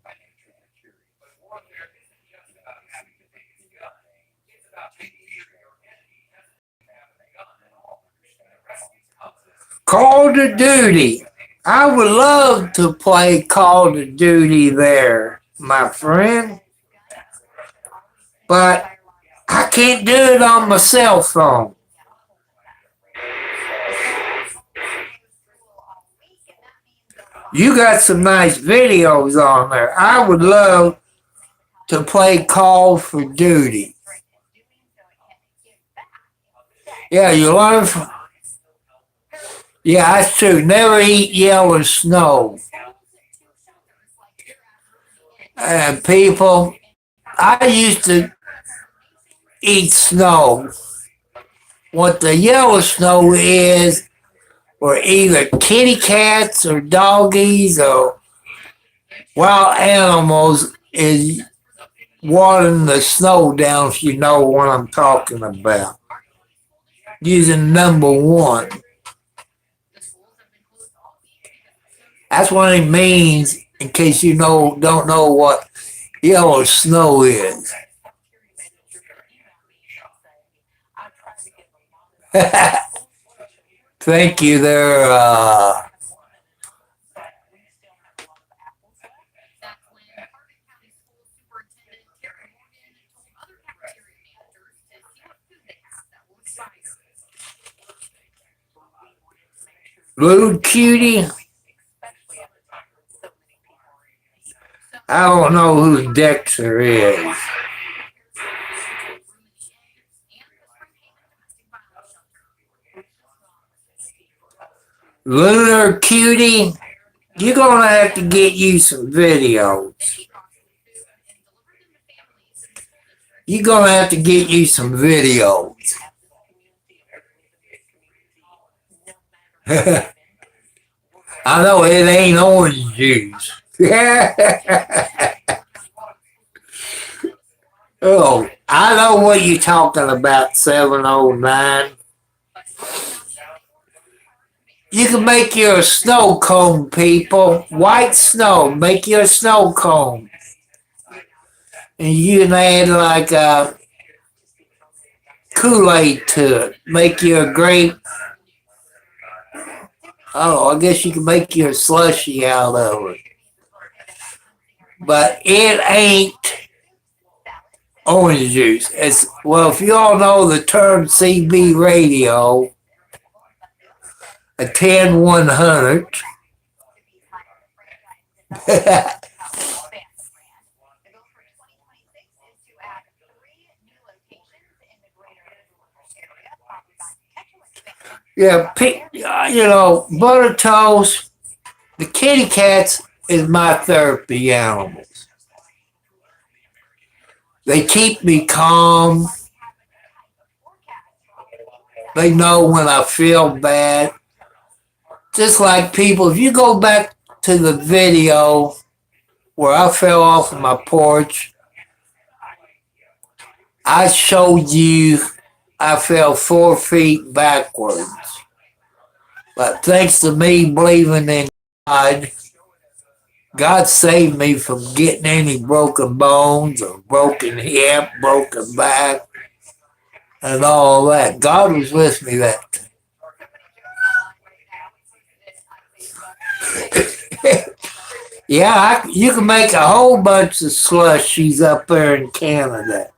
Call of Duty. I would love to play Call of Duty there, my friend, but I can't do it on my cell phone. You got some nice videos on there. I would love to play Call for Duty. Yeah, you learn from. Yeah, that's true. Never eat yellow snow. And people, I used to eat snow. What the yellow snow is, or either kitty cats or doggies or wild animals, is watering the snow down, if you know what I'm talking about. Using number one. That's what it means, in case you don't know what yellow snow is. Thank you there. Little cutie. I don't know who Dexter is. Lunar cutie. You're gonna have to get you some videos. You're gonna have to get you some videos. I know it ain't orange juice. Oh, I know what you're talking about, 709. You can make your snow cone, people. White snow. Make your snow cone. And you can add like a Kool-Aid to it. Make your grape. Oh, I guess you can make your slushy out of it. But it ain't orange juice. It's, well, if you all know the term CB radio, a 10100. Yeah, you know, butter toast. The kitty cats is my therapy animals. They keep me calm. They know when I feel bad. Just like people, if you go back to the video where I fell off of my porch, I showed you I fell 4 feet backwards. But thanks to me believing in God, God saved me from getting any broken bones or broken hip, broken back, and all that. God was with me that time. Yeah, you can make a whole bunch of slushies up there in Canada.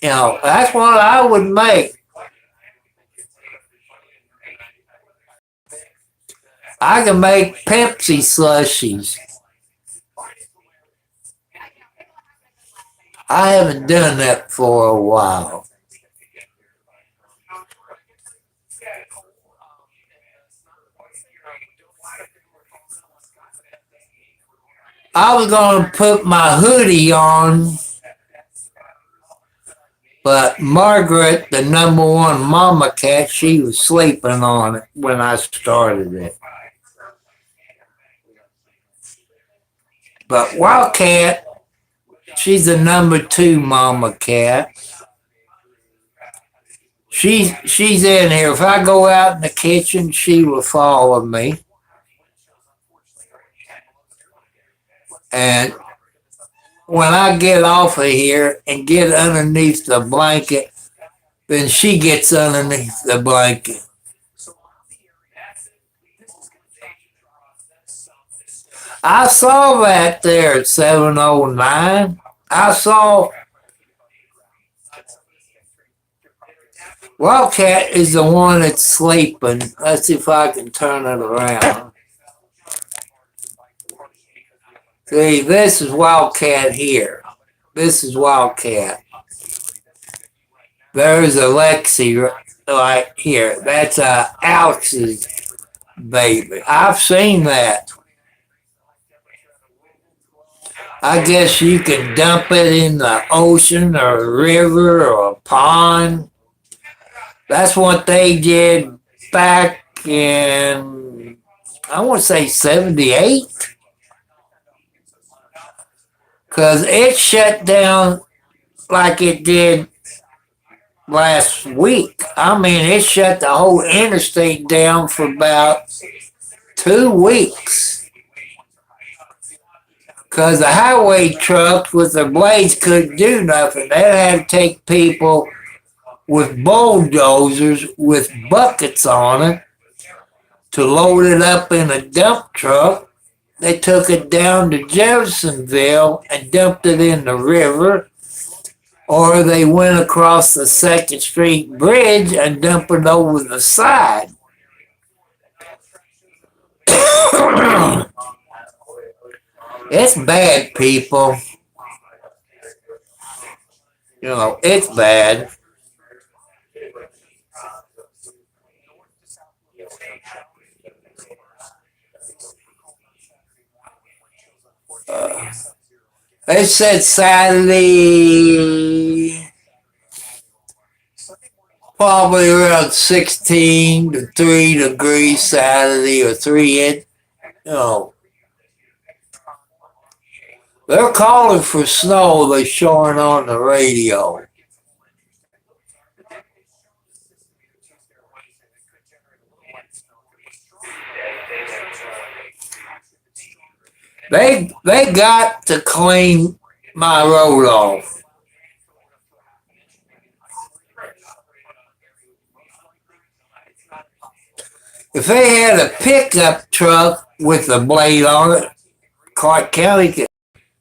You know, that's what I would make. I can make Pepsi slushies. I haven't done that for a while. I was going to put my hoodie on, but Margaret, the number one mama cat, she was sleeping on it when I started it. But Wildcat, she's the number two mama cat. She's in here. If I go out in the kitchen, she will follow me. And when I get off of here and get underneath the blanket, then she gets underneath the blanket. I saw that there at 709. I saw Wildcat is the one that's sleeping. Let's see if I can turn it around. See, this is Wildcat here. This is Wildcat. There's Alexi right here. That's Alex's baby. I've seen that. I guess you can dump it in the ocean or a river or a pond. That's what they did back in, I want to say 78. Because it shut down like it did last week. I mean, it shut the whole interstate down for about 2 weeks. Because the highway trucks with their blades couldn't do nothing. They had to take people with bulldozers with buckets on it to load it up in a dump truck. They took it down to Jeffersonville and dumped it in the river, or they went across the 2nd Street Bridge and dumped it over the side. It's bad, people. You know, it's bad. They said Saturday, probably around 16 to 3 degrees Saturday, or 3 inch. You know, they're calling for snow. They're showing on the radio. They got to clean my road off. If they had a pickup truck with a blade on it, Clark County could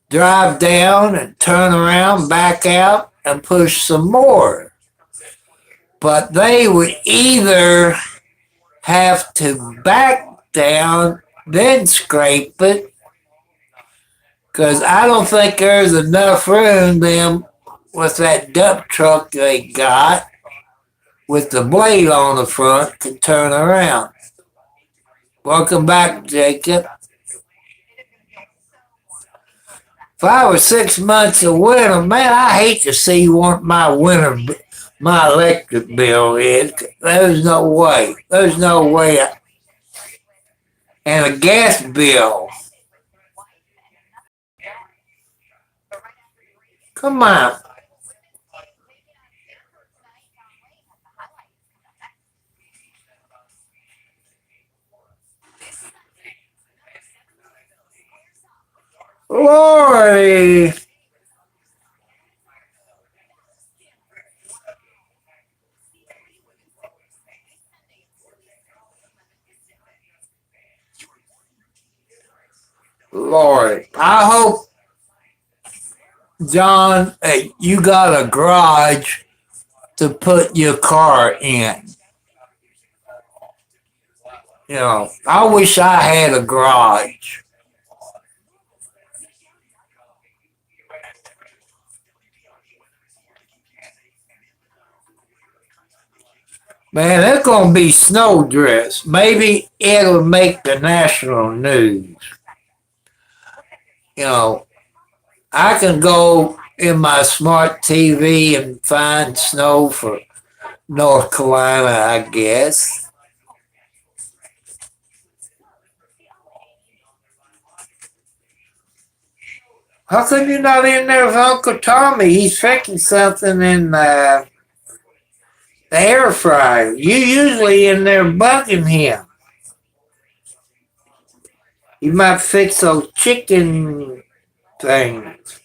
drive down and turn around, back out, and push some more. But they would either have to back down, then scrape it, because I don't think there's enough room them with that dump truck they got with the blade on the front to turn around. Welcome back, Jacob. 5 or 6 months of winter, man, I hate to see what my electric bill is. There's no way. There's no way. And a gas bill. Come on. Lordy. Lord, I hope, John, hey, you got a garage to put your car in. You know, I wish I had a garage. Man, there's going to be snowdrifts. Maybe it'll make the national news. You know, I can go in my smart TV and find snow for North Carolina, I guess. How come you're not in there with Uncle Tommy? He's fixing something in the air fryer. You usually in there bugging him. You might fix those chicken things.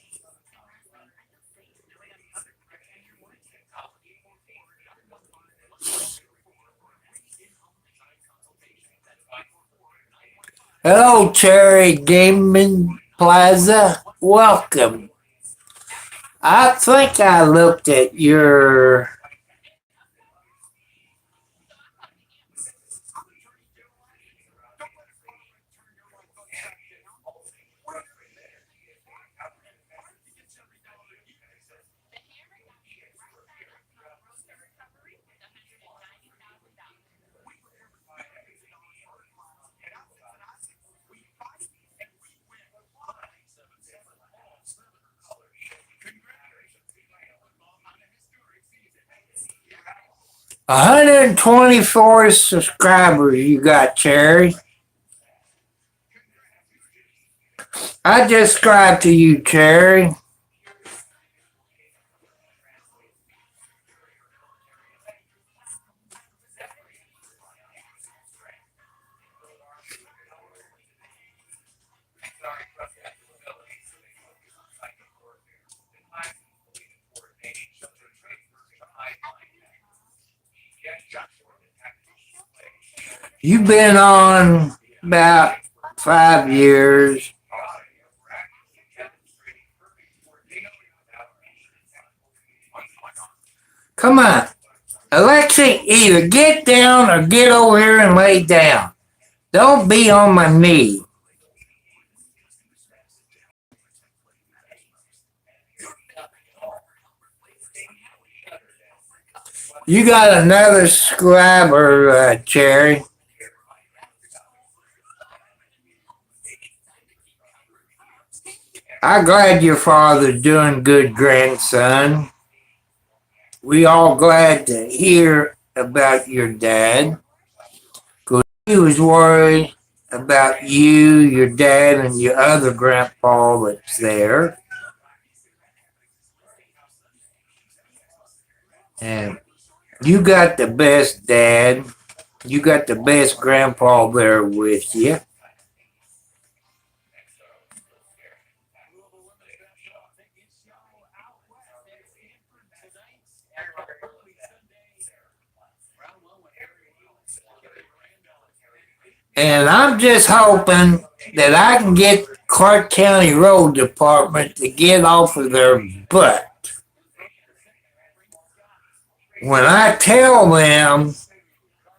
Hello, Cherry Gaming Plaza. Welcome. I think I looked at your. One 124 subscribers you got, Cherry. I just subscribed to you, Cherry. You've been on about 5 years. Come on. Alexi, either get down or get over here and lay down. Don't be on my knee. You got another subscriber, Cherry. I'm glad your father's doing good, grandson. We all glad to hear about your dad. Because he was worried about you, your dad, and your other grandpa that's there. And you got the best dad. You got the best grandpa there with you. And I'm just hoping that I can get Clark County Road Department to get off of their butt. When I tell them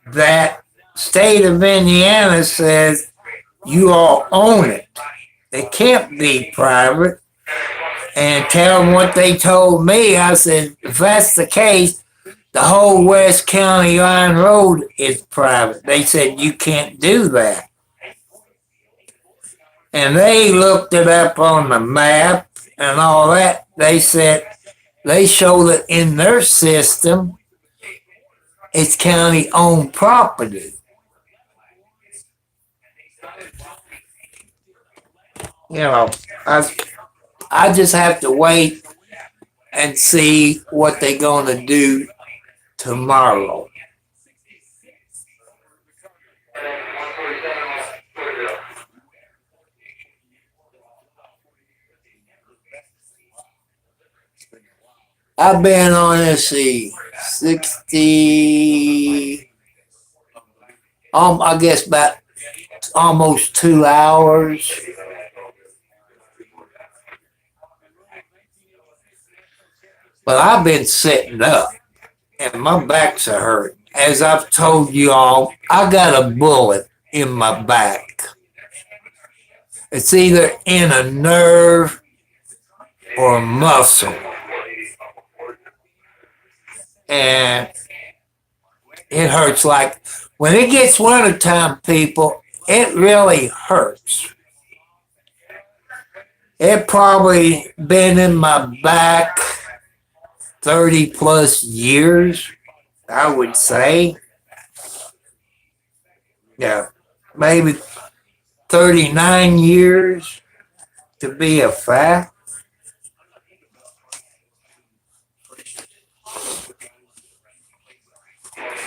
that state of Indiana says you all own it, it can't be private, and tell them what they told me, I said, if that's the case, the whole West County Line Road is private. They said you can't do that. And they looked it up on the map and all that. They said they showed it in their system. It's county owned property. You know, I just have to wait and see what they're going to do tomorrow. I've been on, let's see, 60, I guess about almost 2 hours. But I've been sitting up and my back's a hurt. As I've told you all, I got a bullet in my back. It's either in a nerve or a muscle. And it hurts. Like when it gets wintertime, people, it really hurts. It probably been in my back 30 plus years, I would say. Yeah, maybe 39 years. to be a fact.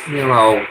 You know,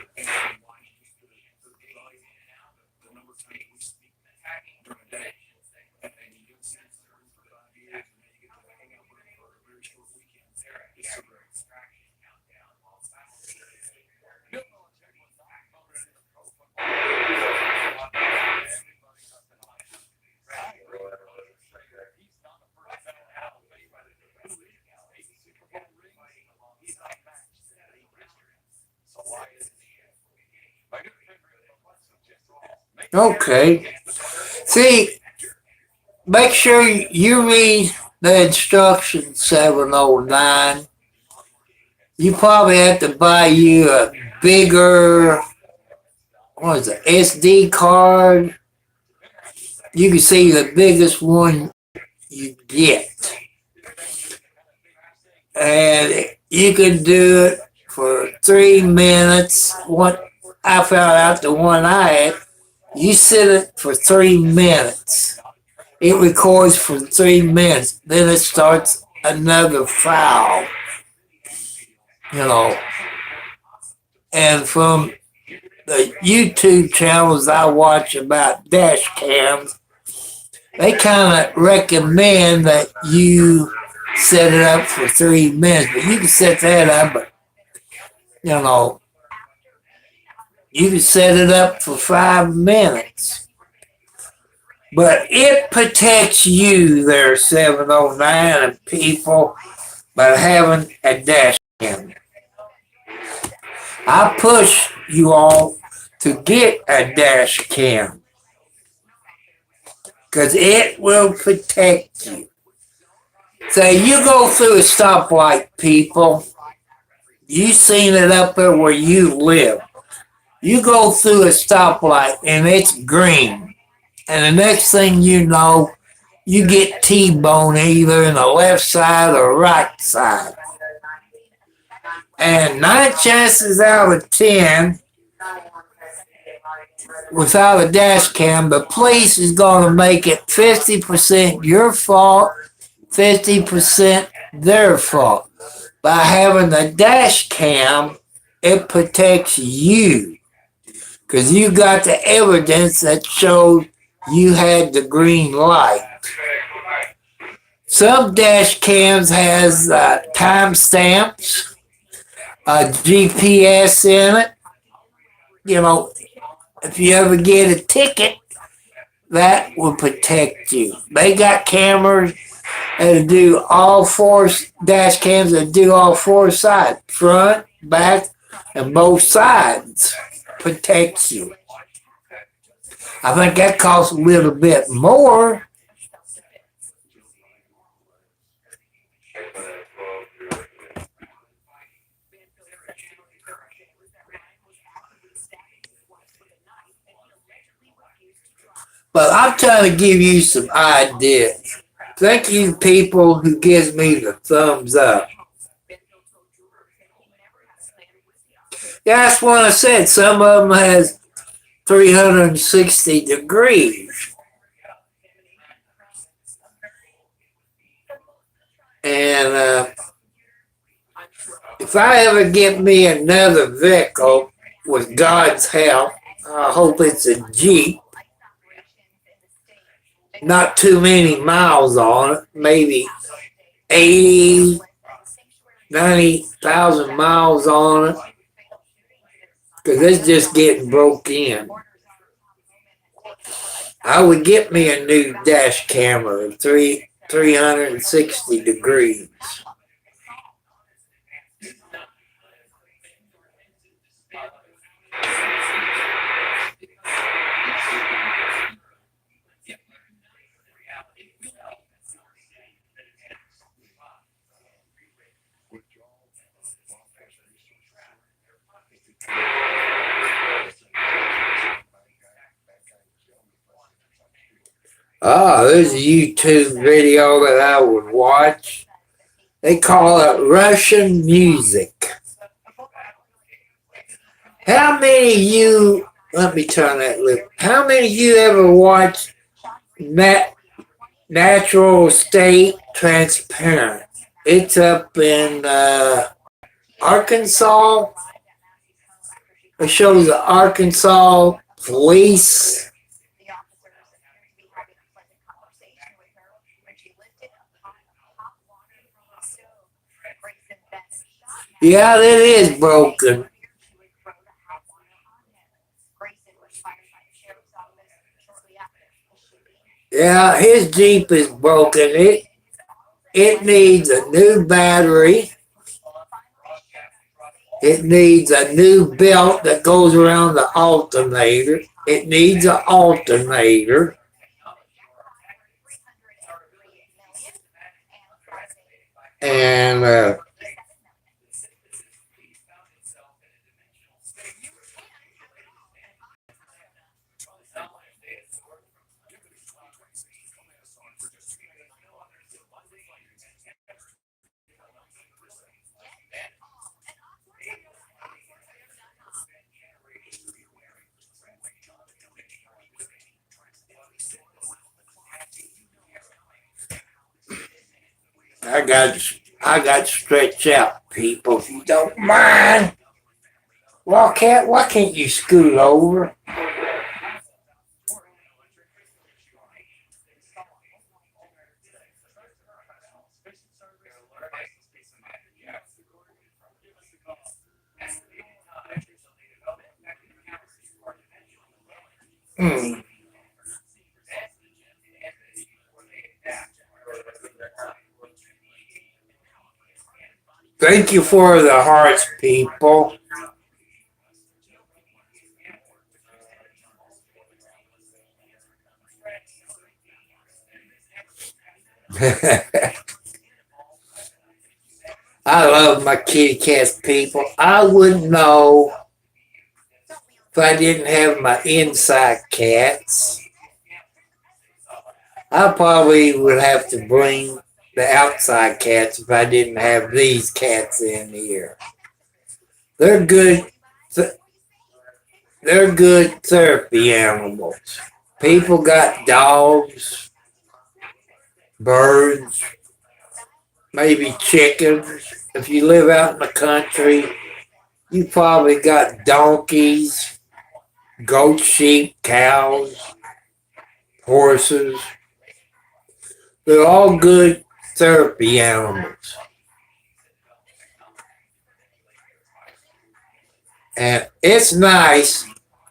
okay. See, make sure you read the instructions 709. You probably have to buy you a bigger, what is it, SD card. You can see the biggest one you get. And you can do it for 3 minutes. What I found out the one I had, you set it for 3 minutes. It records for 3 minutes. Then it starts another file. You know. And from the YouTube channels I watch about dash cams, they kind of recommend that you set it up for 3 minutes, but you can set that up, but you know, you can set it up for 5 minutes. But it protects you there, 709 and people, by having a dash cam. I push you all to get a dash cam because it will protect you. Say you go through a stoplight, people. You seen it up there where you live. You go through a stoplight and it's green. And the next thing you know, you get T-bone either in the left side or right side. And 9 chances out of 10, without a dash cam, the police is going to make it 50% your fault, 50% their fault. By having the dash cam, it protects you. Because you got the evidence that showed you had the green light. Some dash cams has time stamps, a GPS in it. You know, if you ever get a ticket, that will protect you. They got cameras that do all 4 dash cams that do all 4 sides, front, back, and both sides. Protects you. I think that costs a little bit more. But I'm trying to give you some ideas. Thank you, people who gives me the thumbs up. That's what I said. Some of them has 360 degrees. And if I ever get me another vehicle with God's help, I hope it's a Jeep. Not too many miles on it, maybe 80, 90,000 miles on it. Because it's just getting broke in. I would get me a new dash camera, 360 degrees. There's a YouTube video that I would watch. They call it Russian music. How many of you, let me turn that lip, how many of you ever watched Nat Natural State Transparent. It's up in Arkansas. It shows the Arkansas police. Yeah, it is broken. Yeah, his Jeep is broken. It needs a new battery. It needs a new belt that goes around the alternator. It needs an alternator. And I got to stretch out, people, if you don't mind. Wildcat, why can't you scoot over? Hmm. Thank you for the hearts, people. I love my kitty cats, people. I wouldn't know if I didn't have my inside cats. I probably would have to bring the outside cats if I didn't have these cats in here. They're good. They're good therapy animals. People got dogs, birds, maybe chickens. If you live out in the country, you probably got donkeys, goats, sheep, cows, horses. They're all good therapy animals. And it's nice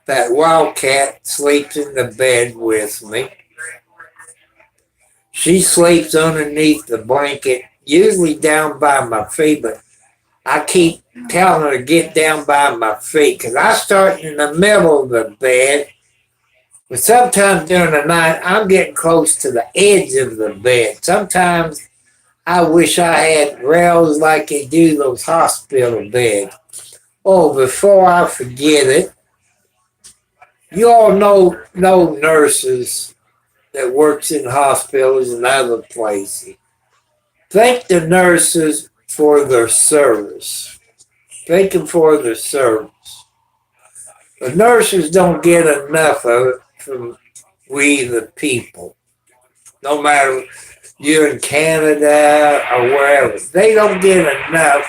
that Wildcat sleeps in the bed with me. She sleeps underneath the blanket, usually down by my feet, but I keep telling her to get down by my feet because I start in the middle of the bed. But sometimes during the night, I'm getting close to the edge of the bed. Sometimes I wish I had rails like they do those hospital beds. Oh, before I forget it, you all know nurses that works in hospitals and other places. Thank the nurses for their service. Thank them for their service. The nurses don't get enough of it from we the people. No matter you're in Canada or wherever, they don't get enough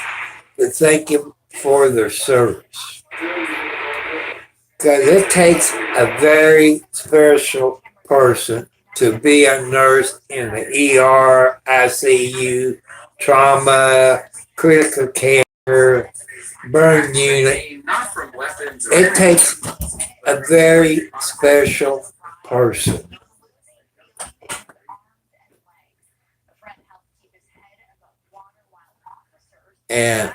to thank them for their service. Because it takes a very special person to be a nurse in the ER, ICU, trauma, critical care, burn unit. It takes a very special person. And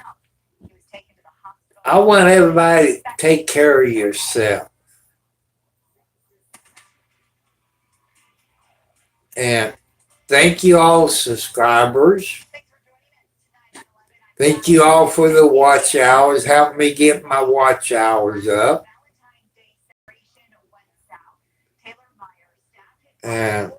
I want everybody to take care of yourself. And thank you all, subscribers. Thank you all for the watch hours. Help me get my watch hours up. And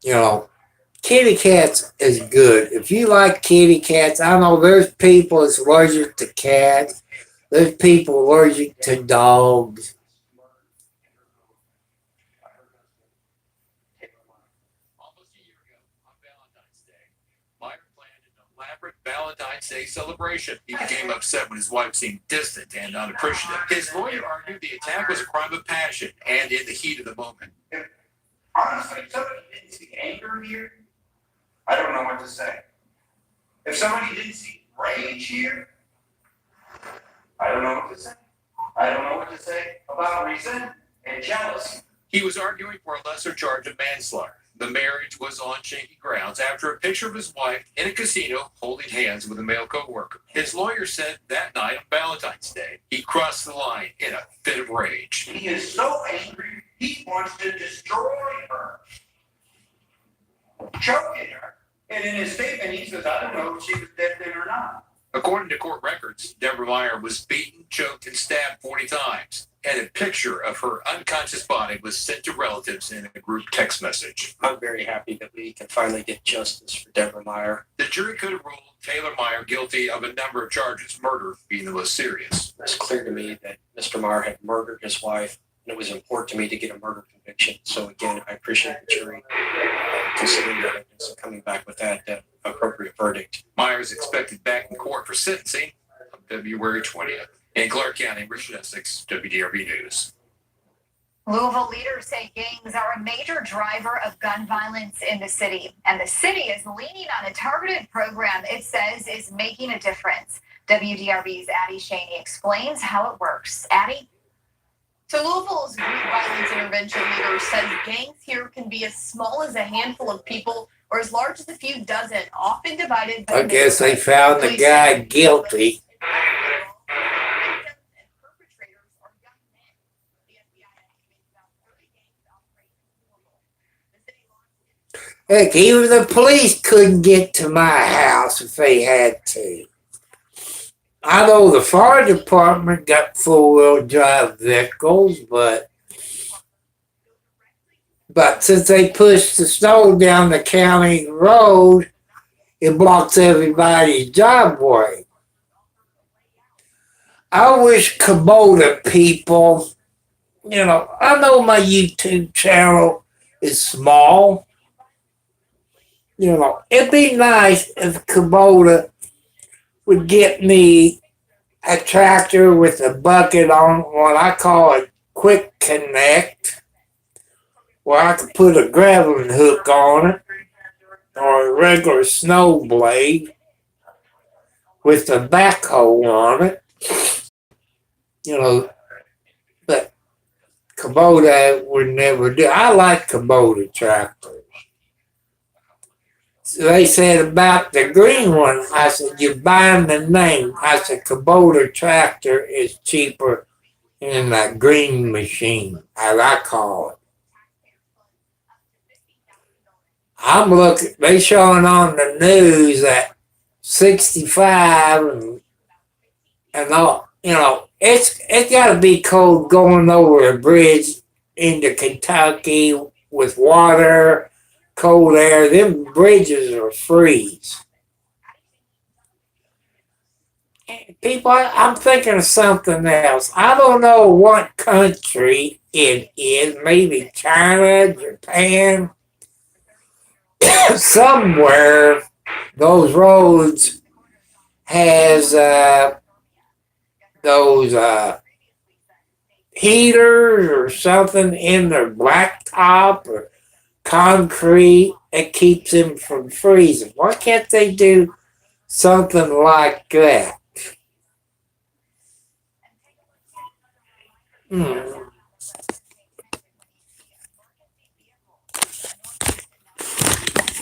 You know, kitty cats is good. If you like kitty cats, I know there's people that's allergic to cats. There's people allergic to dogs. Almost a year ago, on Valentine's Day, Meyer planned an elaborate Valentine's Day celebration. He became upset when his wife seemed distant and unappreciative. His lawyer argued the attack was a crime of passion and in the heat of the moment. Honestly, if somebody didn't see anger here, I don't know what to say. If somebody didn't see rage here, I don't know what to say. I don't know what to say about resentment and jealousy. He was arguing for a lesser charge of manslaughter. The marriage was on shaky grounds after a picture of his wife in a casino holding hands with a male coworker. His lawyer said that night on Valentine's Day, he crossed the line in a fit of rage. He is so angry, he wants to destroy her, choking her. And in his statement, he says, I don't know if she was dead then or not. According to court records, Deborah Meyer was beaten, choked, and stabbed 40 times, and a picture of her unconscious body was sent to relatives in a group text message. I'm very happy that we can finally get justice for Deborah Meyer. The jury could have ruled Taylor Meyer guilty of a number of charges, murder being the most serious. It's clear to me that Mr. Meyer had murdered his wife, and it was important to me to get a murder conviction. So again, I appreciate the jury considering the evidence and coming back with that appropriate verdict. Meyer is expected back in court for sentencing on February 20th. In Clark County, Richard Essex, WDRB News. Louisville leaders say gangs are a major driver of gun violence in the city, and the city is leaning on a targeted program it says is making a difference. WDRB's Addie Shaney explains how it works. Addie? So Louisville's youth violence intervention leader says gangs here can be as small as a handful of people or as large as a few dozen, often divided by I guess they found the guy guilty. Heck, even the police couldn't get to my house if they had to. I know the fire department got four-wheel drive vehicles, but since they pushed the snow down the county road, it blocks everybody's driveway. I wish Kubota people, I know my YouTube channel is small. It'd be nice if Kubota would get me a tractor with a bucket on what I call a quick connect, where I could put a graveling hook on it or a regular snow blade with a backhoe on it. But Kubota would never do. I like Kubota tractors. They said about the green one, I said, you're buying the name. I said, Kubota tractor is cheaper than that green machine, as I call it. I'm looking, they showing on the news that 65 and all, it's got to be cold going over a bridge into Kentucky with water, cold air. Them bridges are freeze. People, I'm thinking of something else. I don't know what country it is. Maybe China, Japan. Somewhere those roads has those heaters or something in their blacktop or concrete that keeps them from freezing. Why can't they do something like that?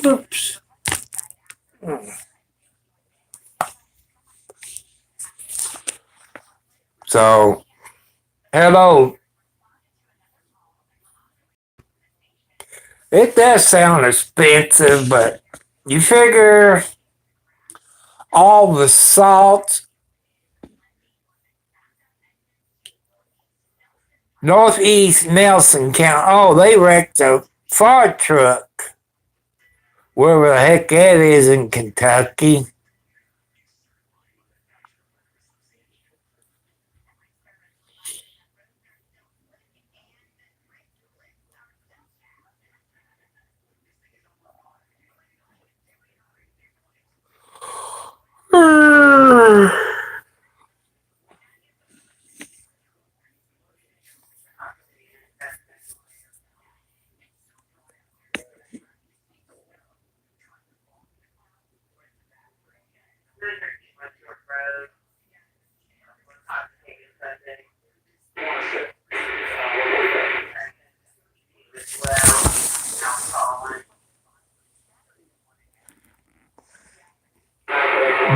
Oops. So, hello. It does sound expensive, but you figure all the salt, Northeast Nelson County, they wrecked a fire truck wherever the heck that is in Kentucky.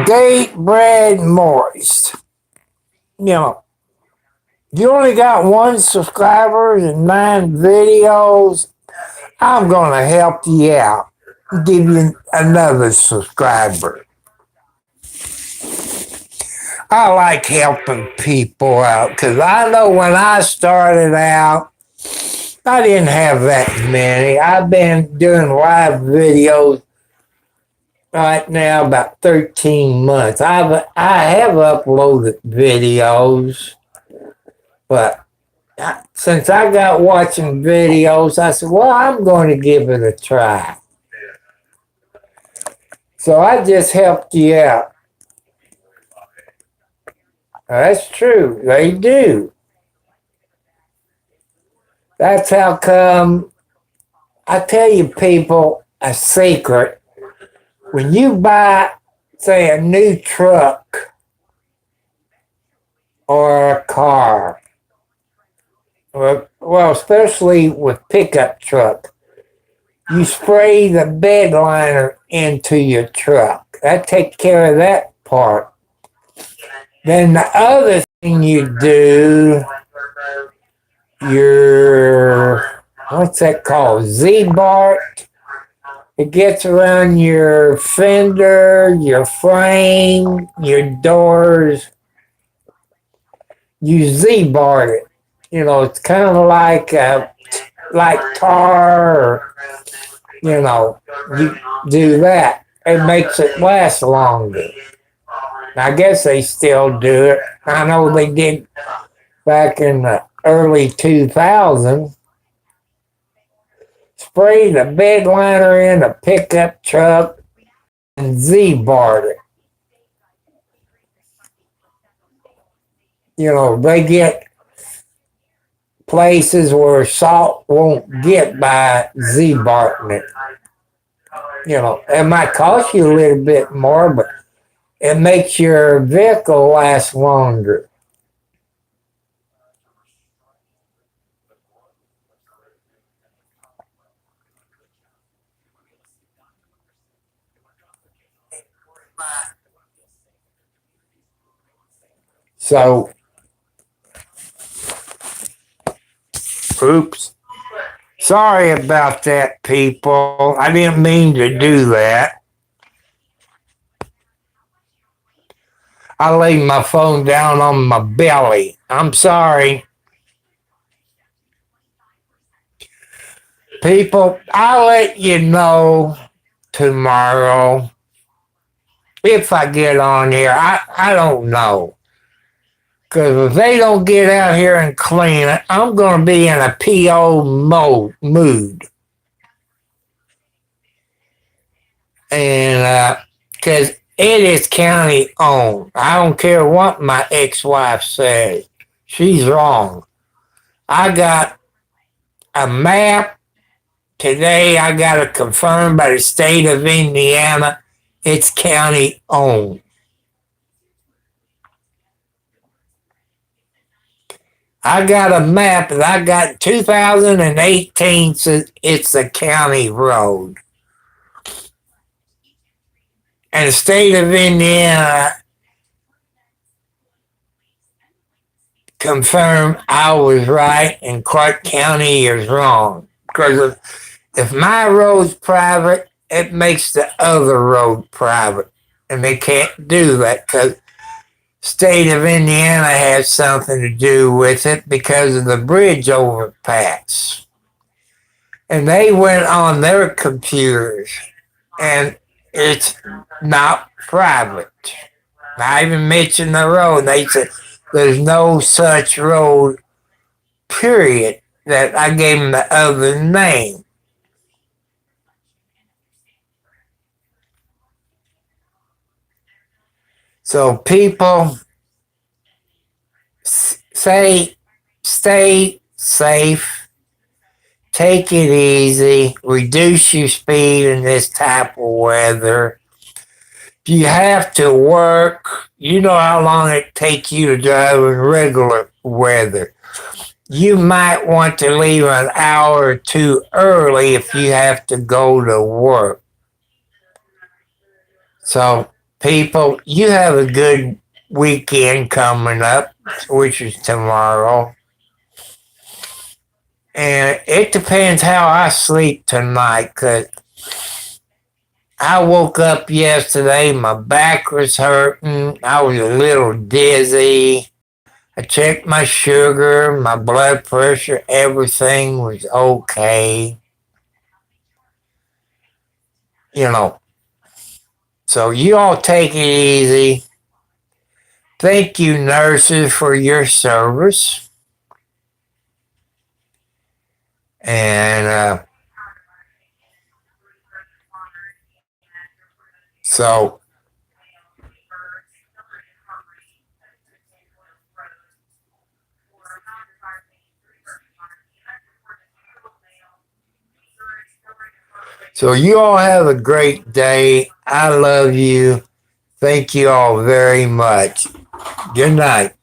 Date bread moist. You know, you only got 1 subscriber and 9 videos. I'm gonna help you out. Give you another subscriber. I like helping people out because I know when I started out, I didn't have that many. I've been doing live videos right now about 13 months. I have uploaded videos, but since I got watching videos, I said, well, I'm going to give it a try. So I just helped you out. That's true. They do. That's how come I tell you people a secret. When you buy, say, a new truck or a car, or, well, especially with pickup truck, you spray the bed liner into your truck. That takes care of that part. Then the other thing you do, your, what's that called? Z-Bart. It gets around your fender, your frame, your doors. You Z-Bart it. You know, it's kind of like tar, or, you know, you do that. It makes it last longer. I guess they still do it. I know they did back in the early 2000s. Spray the bed liner in a pickup truck and Z-Bart it. You know, they get places where salt won't get by Z-Barting it. You know, it might cost you a little bit more, but it makes your vehicle last longer. So, oops. Sorry about that, people. I didn't mean to do that. I laid my phone down on my belly. I'm sorry. People, I'll let you know tomorrow if I get on here. I don't know. Because if they don't get out here and clean it, I'm going to be in a PO mood. And because it is county owned. I don't care what my ex-wife says. She's wrong. I got a map today. I got it confirmed by the state of Indiana. It's county owned. I got a map that I got 2018 says it's a county road. And the state of Indiana confirmed I was right and Clark County is wrong. Because if my road's private, it makes the other road private. And they can't do that because state of Indiana has something to do with it because of the bridge overpass. And they went on their computers and it's not private. I even mentioned the road. They said there's no such road, period, that I gave them the other name. So people stay safe, take it easy, reduce your speed in this type of weather. If you have to work, you know how long it takes you to drive in regular weather. You might want to leave an hour or two early if you have to go to work. So, people, you have a good weekend coming up, which is tomorrow. And it depends how I sleep tonight, because I woke up yesterday, my back was hurting, I was a little dizzy. I checked my sugar, my blood pressure, everything was okay. You know, so you all take it easy. Thank you, nurses, for your service. And so you all have a great day. I love you. Thank you all very much. Good night.